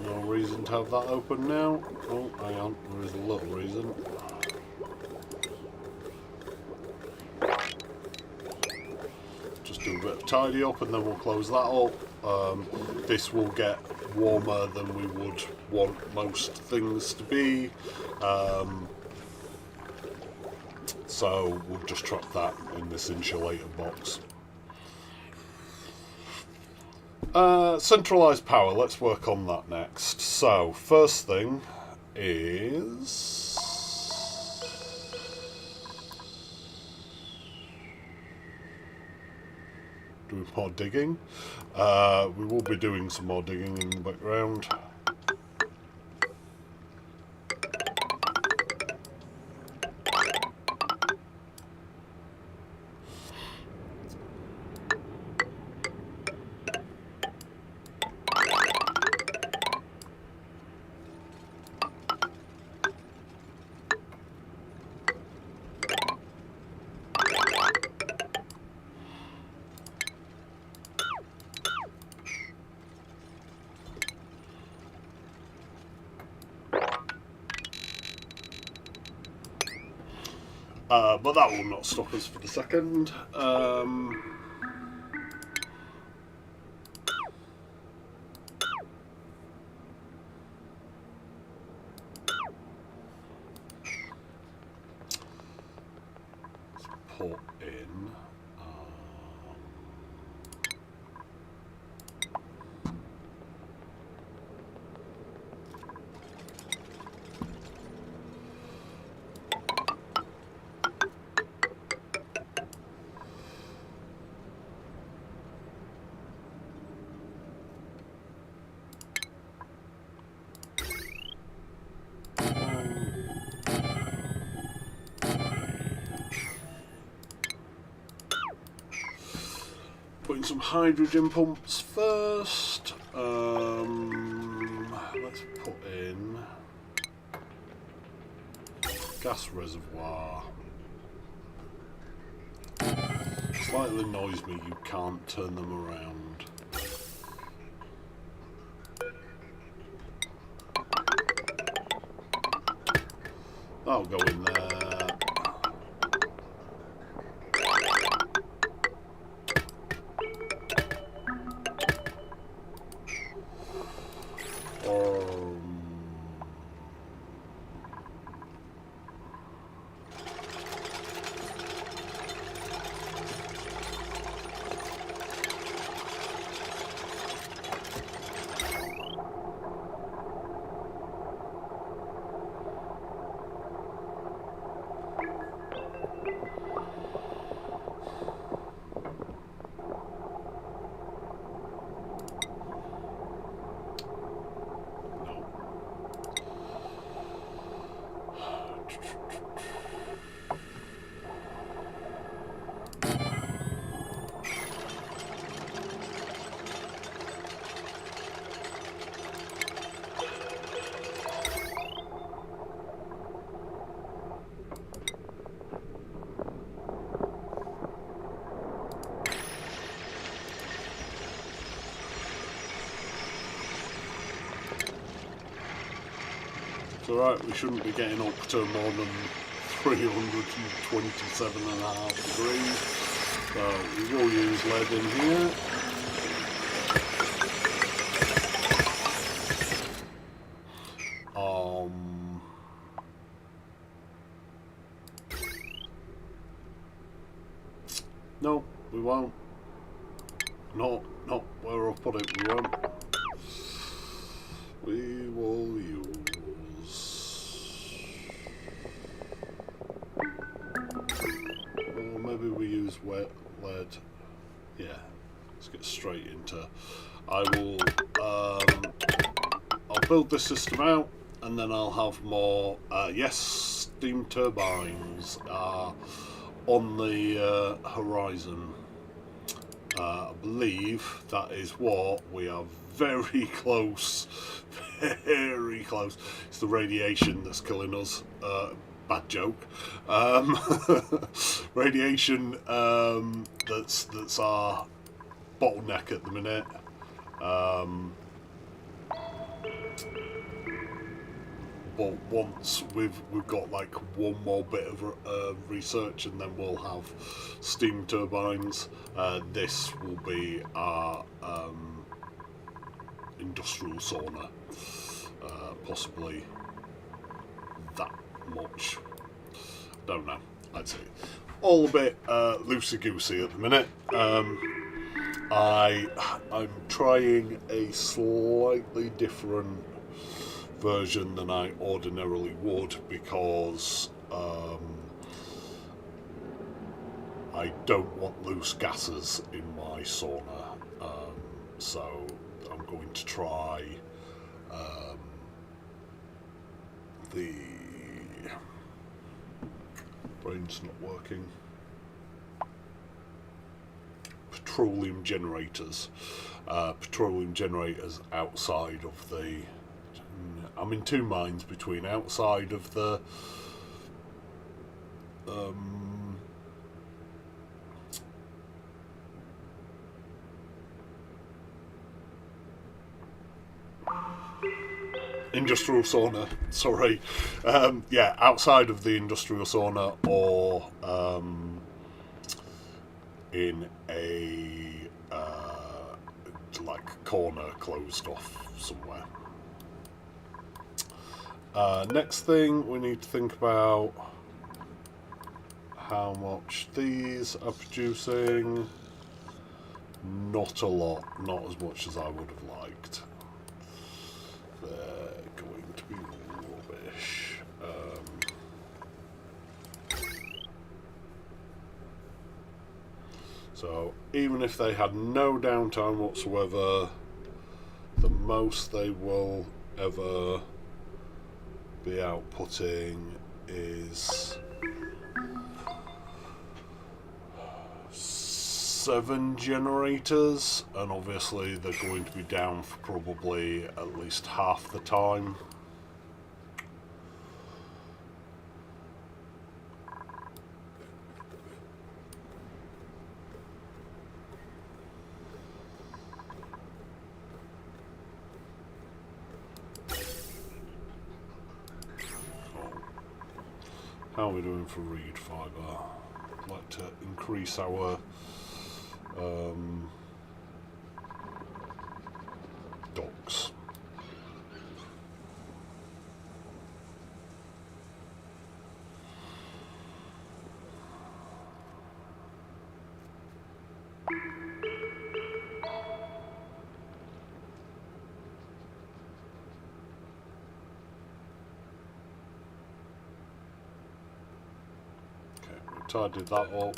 No reason to have that open now. Oh, hang on, there is a little reason. Just do a bit of tidy up and then we'll close that up. This will get warmer than we would want most things to be. So we'll just trap that in this insulator box. Centralised power, let's work on that next. So, first thing is... do more digging. We will be doing some more digging in the background. But that will not stop us for the second. Put in. Putting some hydrogen pumps first. Let's put in gas reservoir. Slightly annoys me you can't turn them around. That'll go in there. Alright, we shouldn't be getting up to more than 327.5 degrees, so we will use lead in here. No, we won't. No, where I've put it, we won't. We will use... Or maybe we use wet lead. Yeah, let's get straight into... I will... I'll build this system out, and then I'll have more... yes, steam turbines are on the horizon. I believe that is what we are very close. Very close. It's the radiation that's killing us. Bad joke. Radiation that's our bottleneck at the minute. But once we've got like one more bit of research, and then we'll have steam turbines. This will be our industrial sauna, possibly that much. Don't know. I'd say all a bit loosey goosey at the minute. I'm trying a slightly different version than I ordinarily would, because I don't want loose gases in my sauna, so I'm going to try the brain's not working. Petroleum generators outside of the... I'm in two minds between outside of the industrial sauna, sorry, yeah, outside of the industrial sauna, or in a like corner closed off somewhere. Next thing we need to think about how much these are producing. Not a lot, not as much as I would have liked. They're going to be rubbish. So even if they had no downtime whatsoever, the most they will ever be outputting is 7 generators, and obviously they're going to be down for probably at least half the time. How are we doing for reed fibre? I'd like to increase our docks. Tidied that up.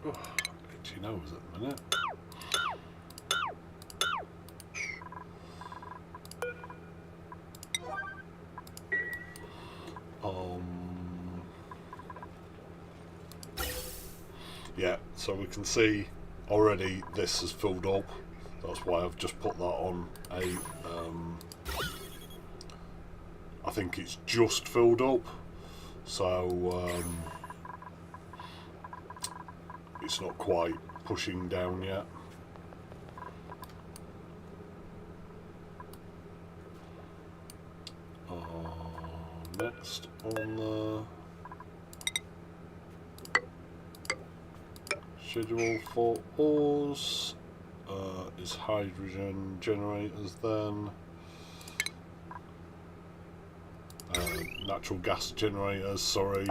Oh, itchy nose at the minute. Yeah, so we can see already this has filled up. That's why I've just put that on a I think it's just filled up, so it's not quite pushing down yet. Next on the schedule for ores is hydrogen generators then. Natural gas generators, sorry.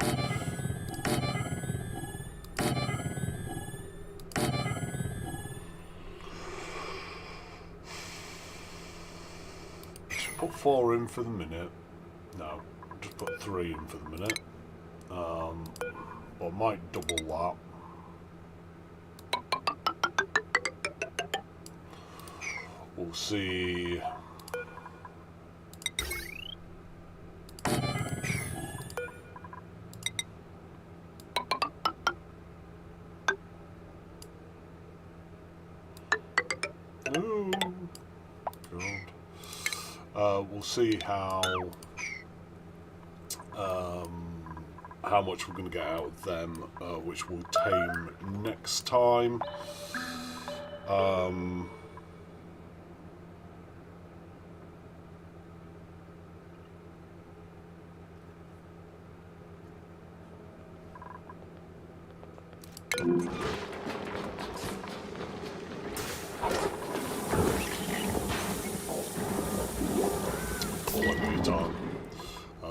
Just put 4 in for the minute. No, just put 3 in for the minute. But I might double that. We'll see. We'll see how much we're going to get out of them, which we'll tame next time.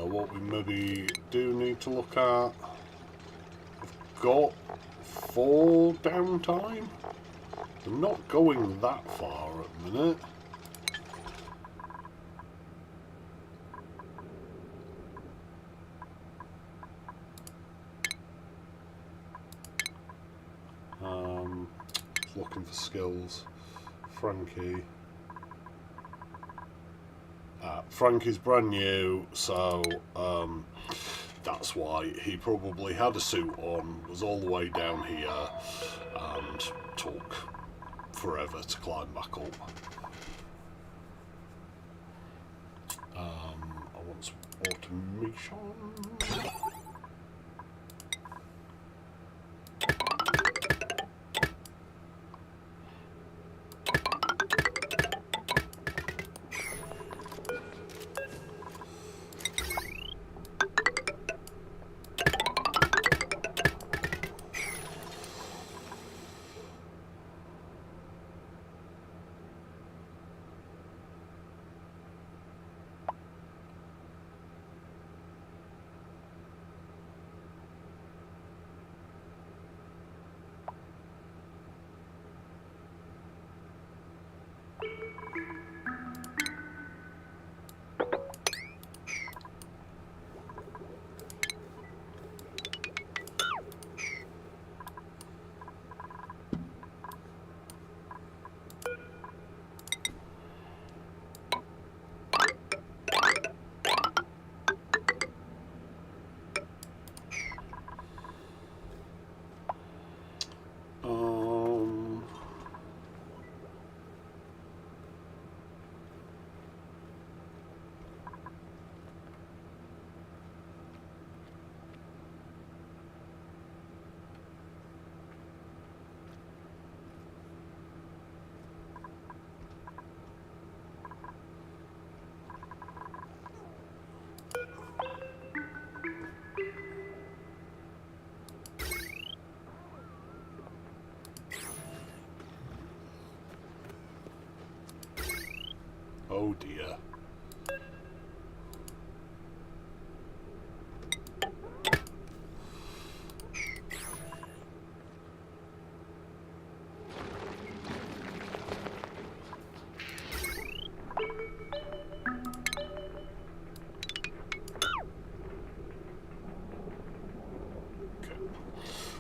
What we maybe do need to look at, we've got 4 downtime. They're not going that far at the minute. Looking for skills. Frankie. Frankie's brand new, so that's why he probably had a suit on, was all the way down here, and took forever to climb back up. I want some automation. Oh dear.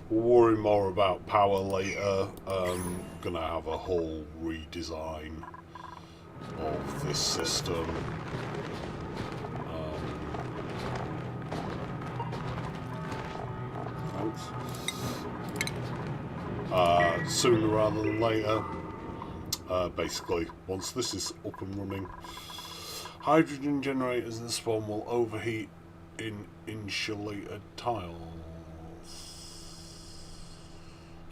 We'll worry more about power later. Gonna have a whole redesign of this system. Sooner rather than later. Basically, once this is up and running, hydrogen generators in the SPOM will overheat in insulated tiles.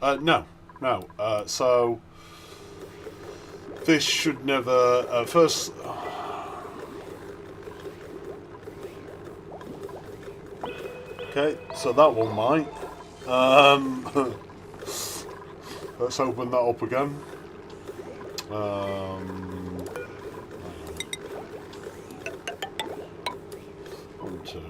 No. So this should never first. Okay, so that one might. Let's open that up again. One, two.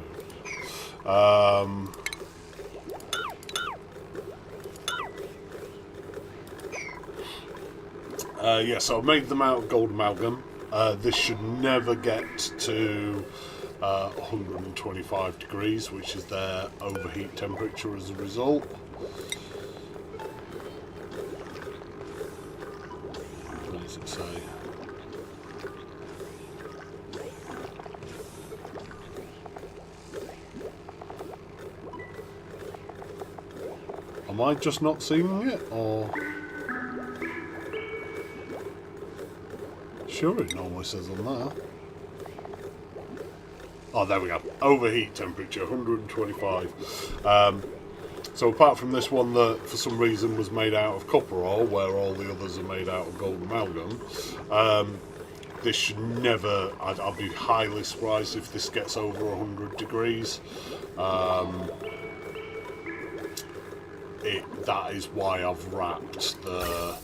Yeah, so I've made them out of gold amalgam. This should never get to 125 degrees, which is their overheat temperature as a result. What does it say? Am I just not seeing it, or...? Sure, it normally says on there. Oh, there we go. Overheat temperature, 125. So apart from this one that, for some reason, was made out of copper ore, where all the others are made out of gold amalgam, this should never... I'd be highly surprised if this gets over 100 degrees. That is why I've wrapped the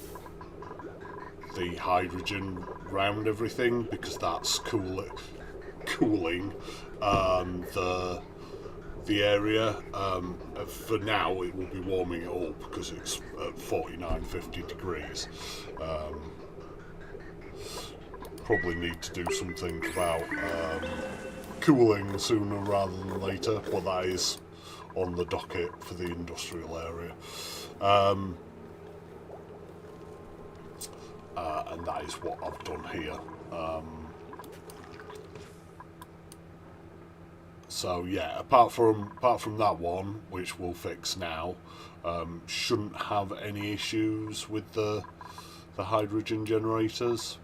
hydrogen round everything, because that's cooling the area. For now it will be warming it up because it's at 49-50 degrees. Probably need to do something about cooling sooner rather than later, but that is on the docket for the industrial area. And that is what I've done here. So yeah, apart from that one, which we'll fix now, shouldn't have any issues with the hydrogen generators.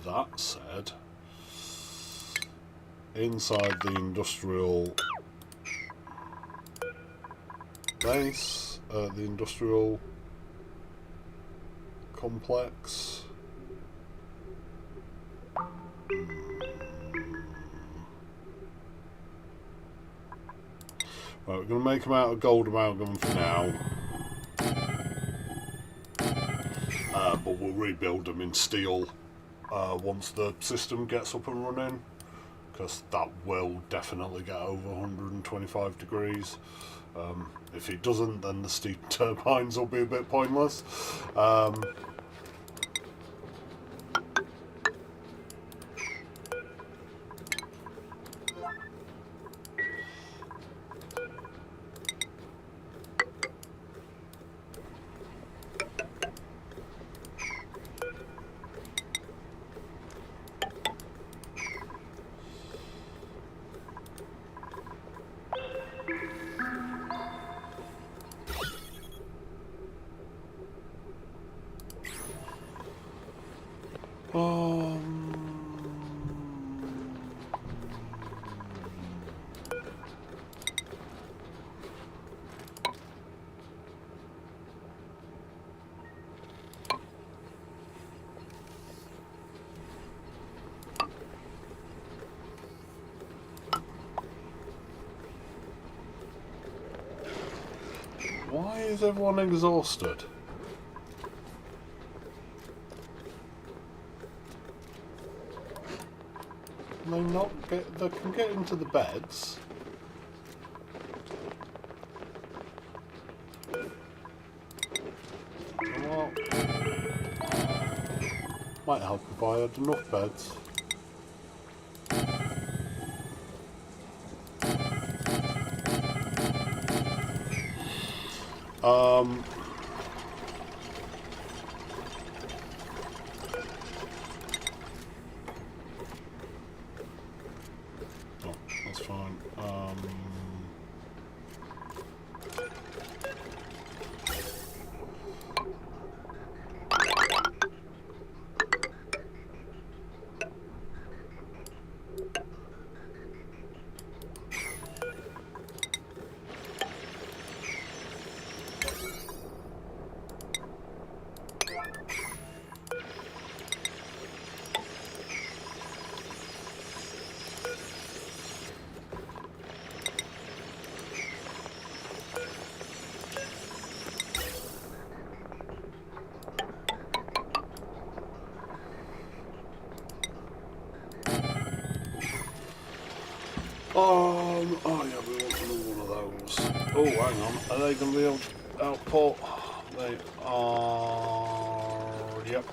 That said, inside the industrial base, the industrial complex. Right, we're going to make them out of gold amalgam for now, but we'll rebuild them in steel once the system gets up and running, because that will definitely get over 125 degrees. If it doesn't, then the steam turbines will be a bit pointless. is everyone exhausted? Can they not get... They can get into the beds. Well, might help if I had enough beds. Oh, that's fine. Oh yeah, we want another one of those. Oh, hang on. Are they going to be able to output? They are... Yep.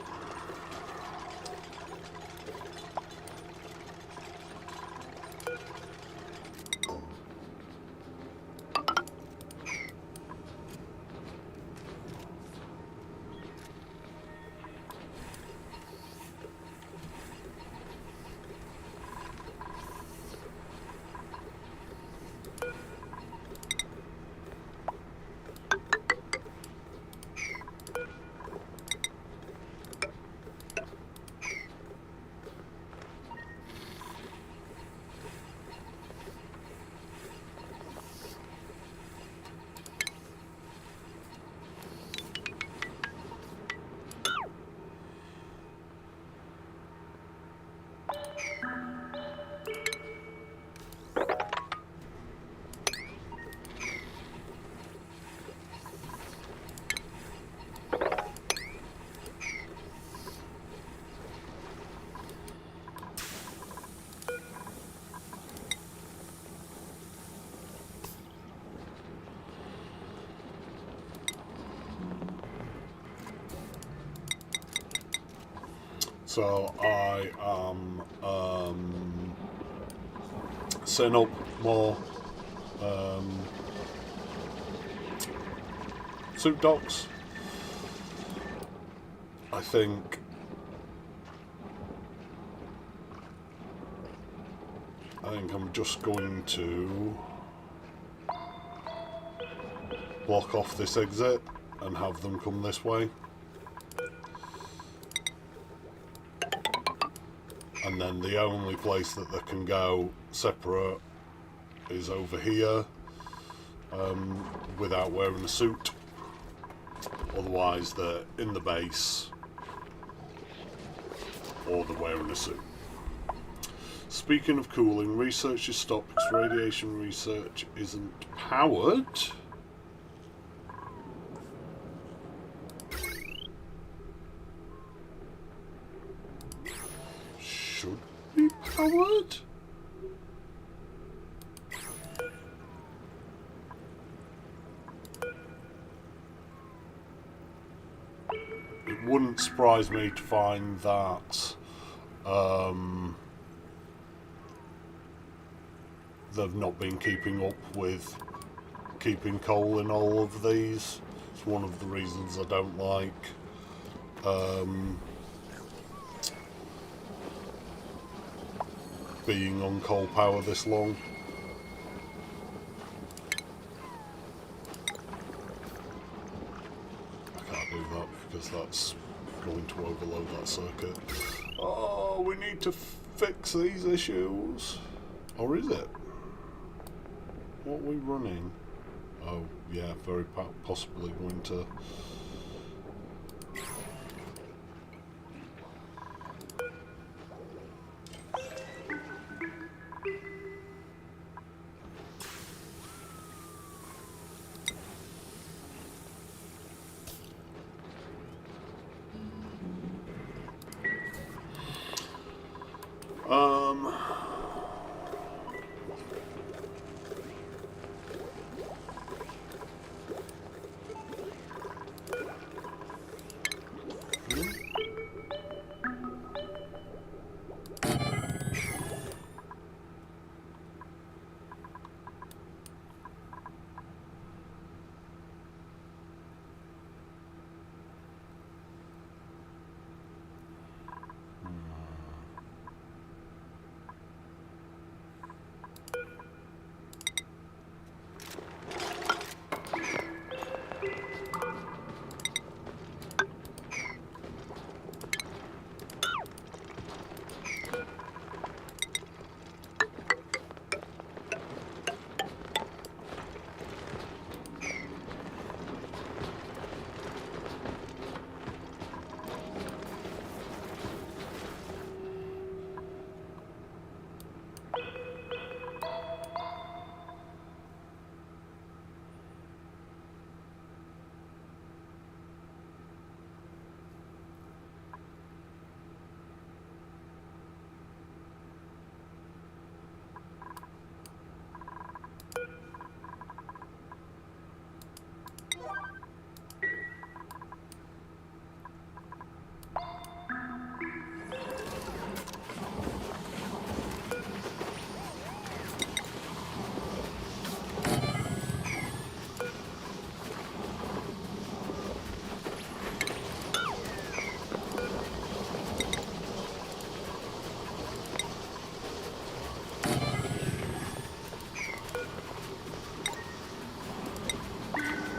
So I am setting up more soup docks. I think I'm just going to block off this exit and have them come this way. And then the only place that they can go separate is over here, without wearing a suit. Otherwise they're in the base or they're wearing a suit. Speaking of cooling, research is stopped because radiation research isn't powered. Should be powered? It wouldn't surprise me to find that they've not been keeping up with keeping coal in all of these. It's one of the reasons I don't like being on coal power this long. I can't do that because that's going to overload that circuit. Oh, we need to fix these issues. Or is it? What are we running? Oh, yeah, very possibly going to...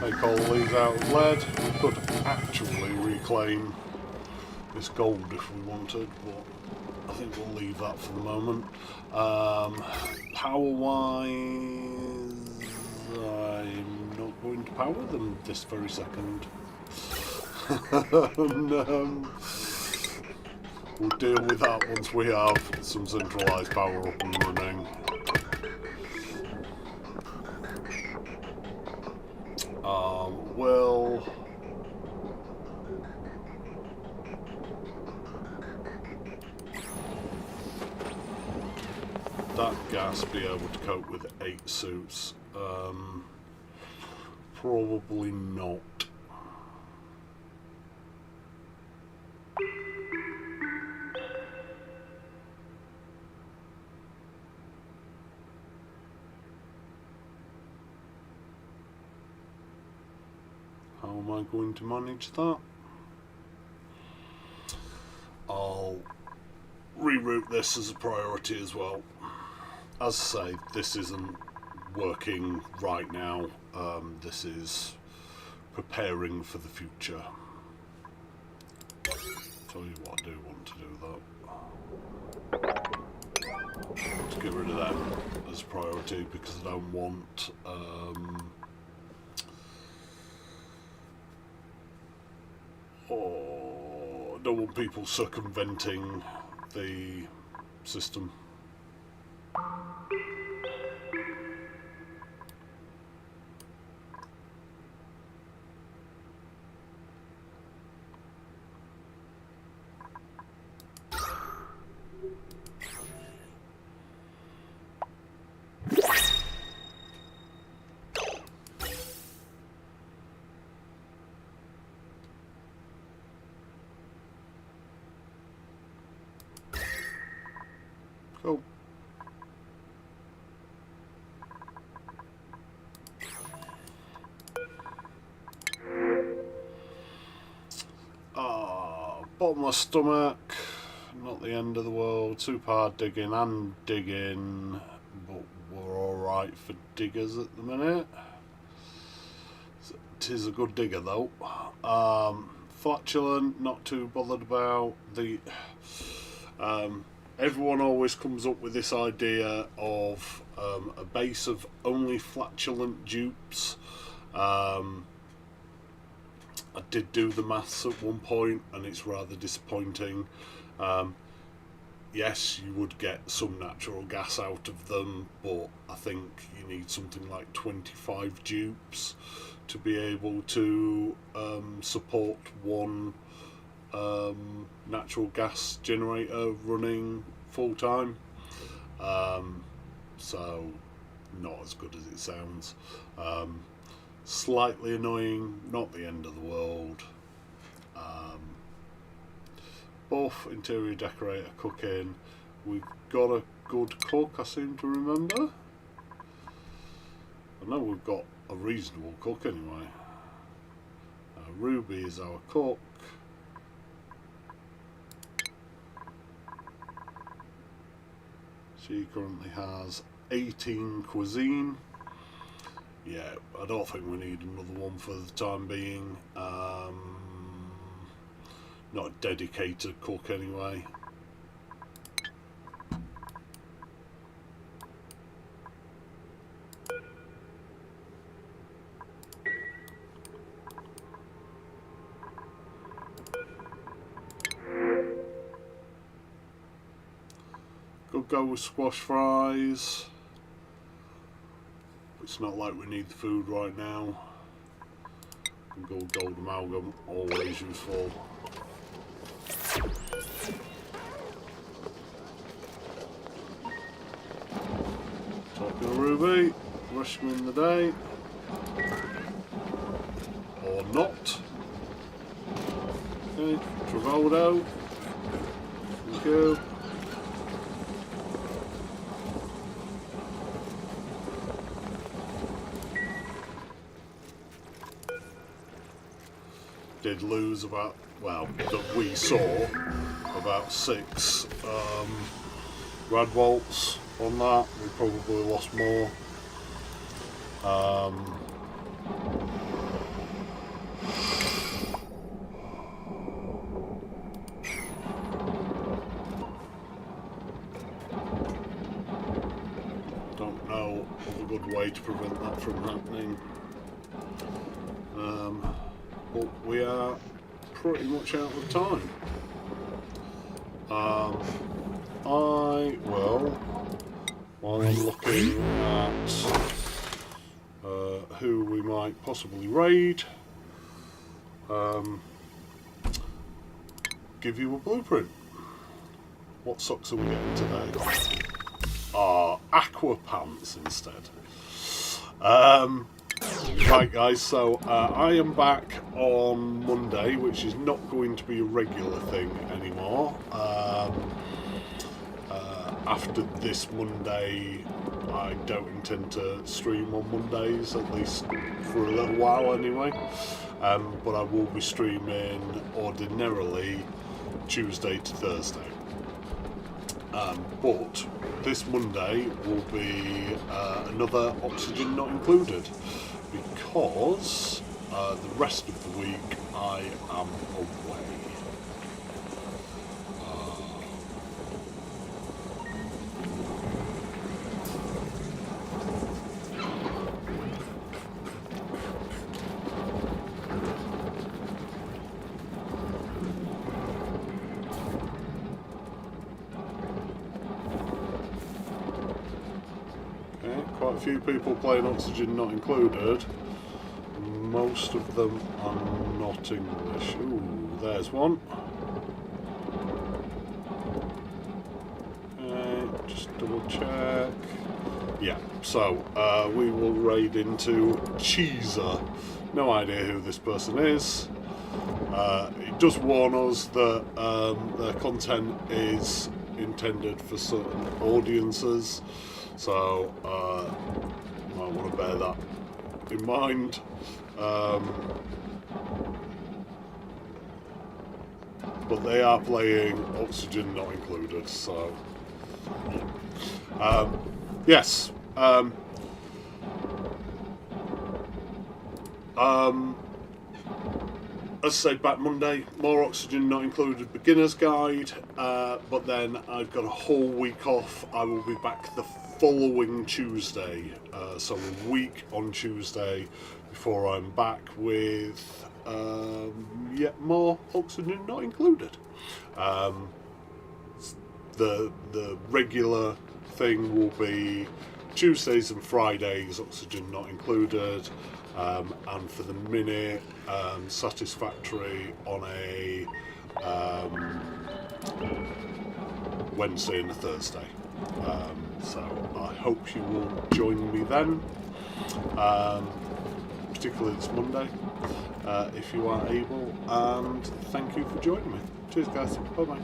make all these out of lead. We could actually reclaim this gold if we wanted, but I think we'll leave that for the moment. Power-wise, I'm not going to power them this very second. And, we'll deal with that once we have some centralised power up and running. Will that gas be able to cope with 8 suits? Probably not. How am I going to manage that? I'll reroute this as a priority as well. As I say, this isn't working right now. This is preparing for the future. Tell you what, I do want to do that. Let's get rid of them as a priority because I don't want I don't want people circumventing the system. Cool. Bottom of my stomach, not the end of the world. Super hard digging and digging, but we're alright for diggers at the minute. It is a good digger though. Flatulent, not too bothered about. The everyone always comes up with this idea of a base of only flatulent dupes. I did do the maths at one point and it's rather disappointing. Yes, you would get some natural gas out of them, but I think you need something like 25 dupes to be able to support one natural gas generator running full time. So not as good as it sounds. Slightly annoying, not the end of the world. Both interior decorator, cooking. We've got a good cook, I seem to remember. I know we've got a reasonable cook anyway. Ruby is our cook. She currently has 18 cuisine. Yeah, I don't think we need another one for the time being. Not a dedicated cook anyway. Could go with squash fries. It's not like we need the food right now. Gold amalgam, always useful. Talking to Ruby, rush him in the day. Or not. Okay, Travoldo. Thank you. Did lose about, well, that we saw, about 6 Radwalts on that. We probably lost more. Don't know of a good way to prevent that from happening. But we are pretty much out of time. I will, while I'm looking at who we might possibly raid, give you a blueprint. What socks are we getting today? Aqua pants instead. Right guys, so I am back on Monday, which is not going to be a regular thing anymore. After this Monday, I don't intend to stream on Mondays, at least for a little while anyway. But I will be streaming ordinarily Tuesday to Thursday. But this Monday will be another Oxygen Not Included, because the rest of the week I am away. Quite a few people playing Oxygen Not Included. Most of them are not English. Ooh, there's one. Okay, just double check. Yeah, so we will raid into Cheeser. No idea who this person is. It does warn us that their content is intended for certain audiences. So, you might want to bear that in mind. But they are playing Oxygen Not Included, so... yes. As I say, back Monday, more Oxygen Not Included beginner's guide, but then I've got a whole week off. I will be back the following Tuesday, so a week on Tuesday before I'm back with yet more Oxygen Not Included. The regular thing will be Tuesdays and Fridays, Oxygen Not Included, and for the minute, Satisfactory on a Wednesday and a Thursday. So I hope you will join me then, particularly this Monday, if you are able, and thank you for joining me. Cheers guys, bye bye.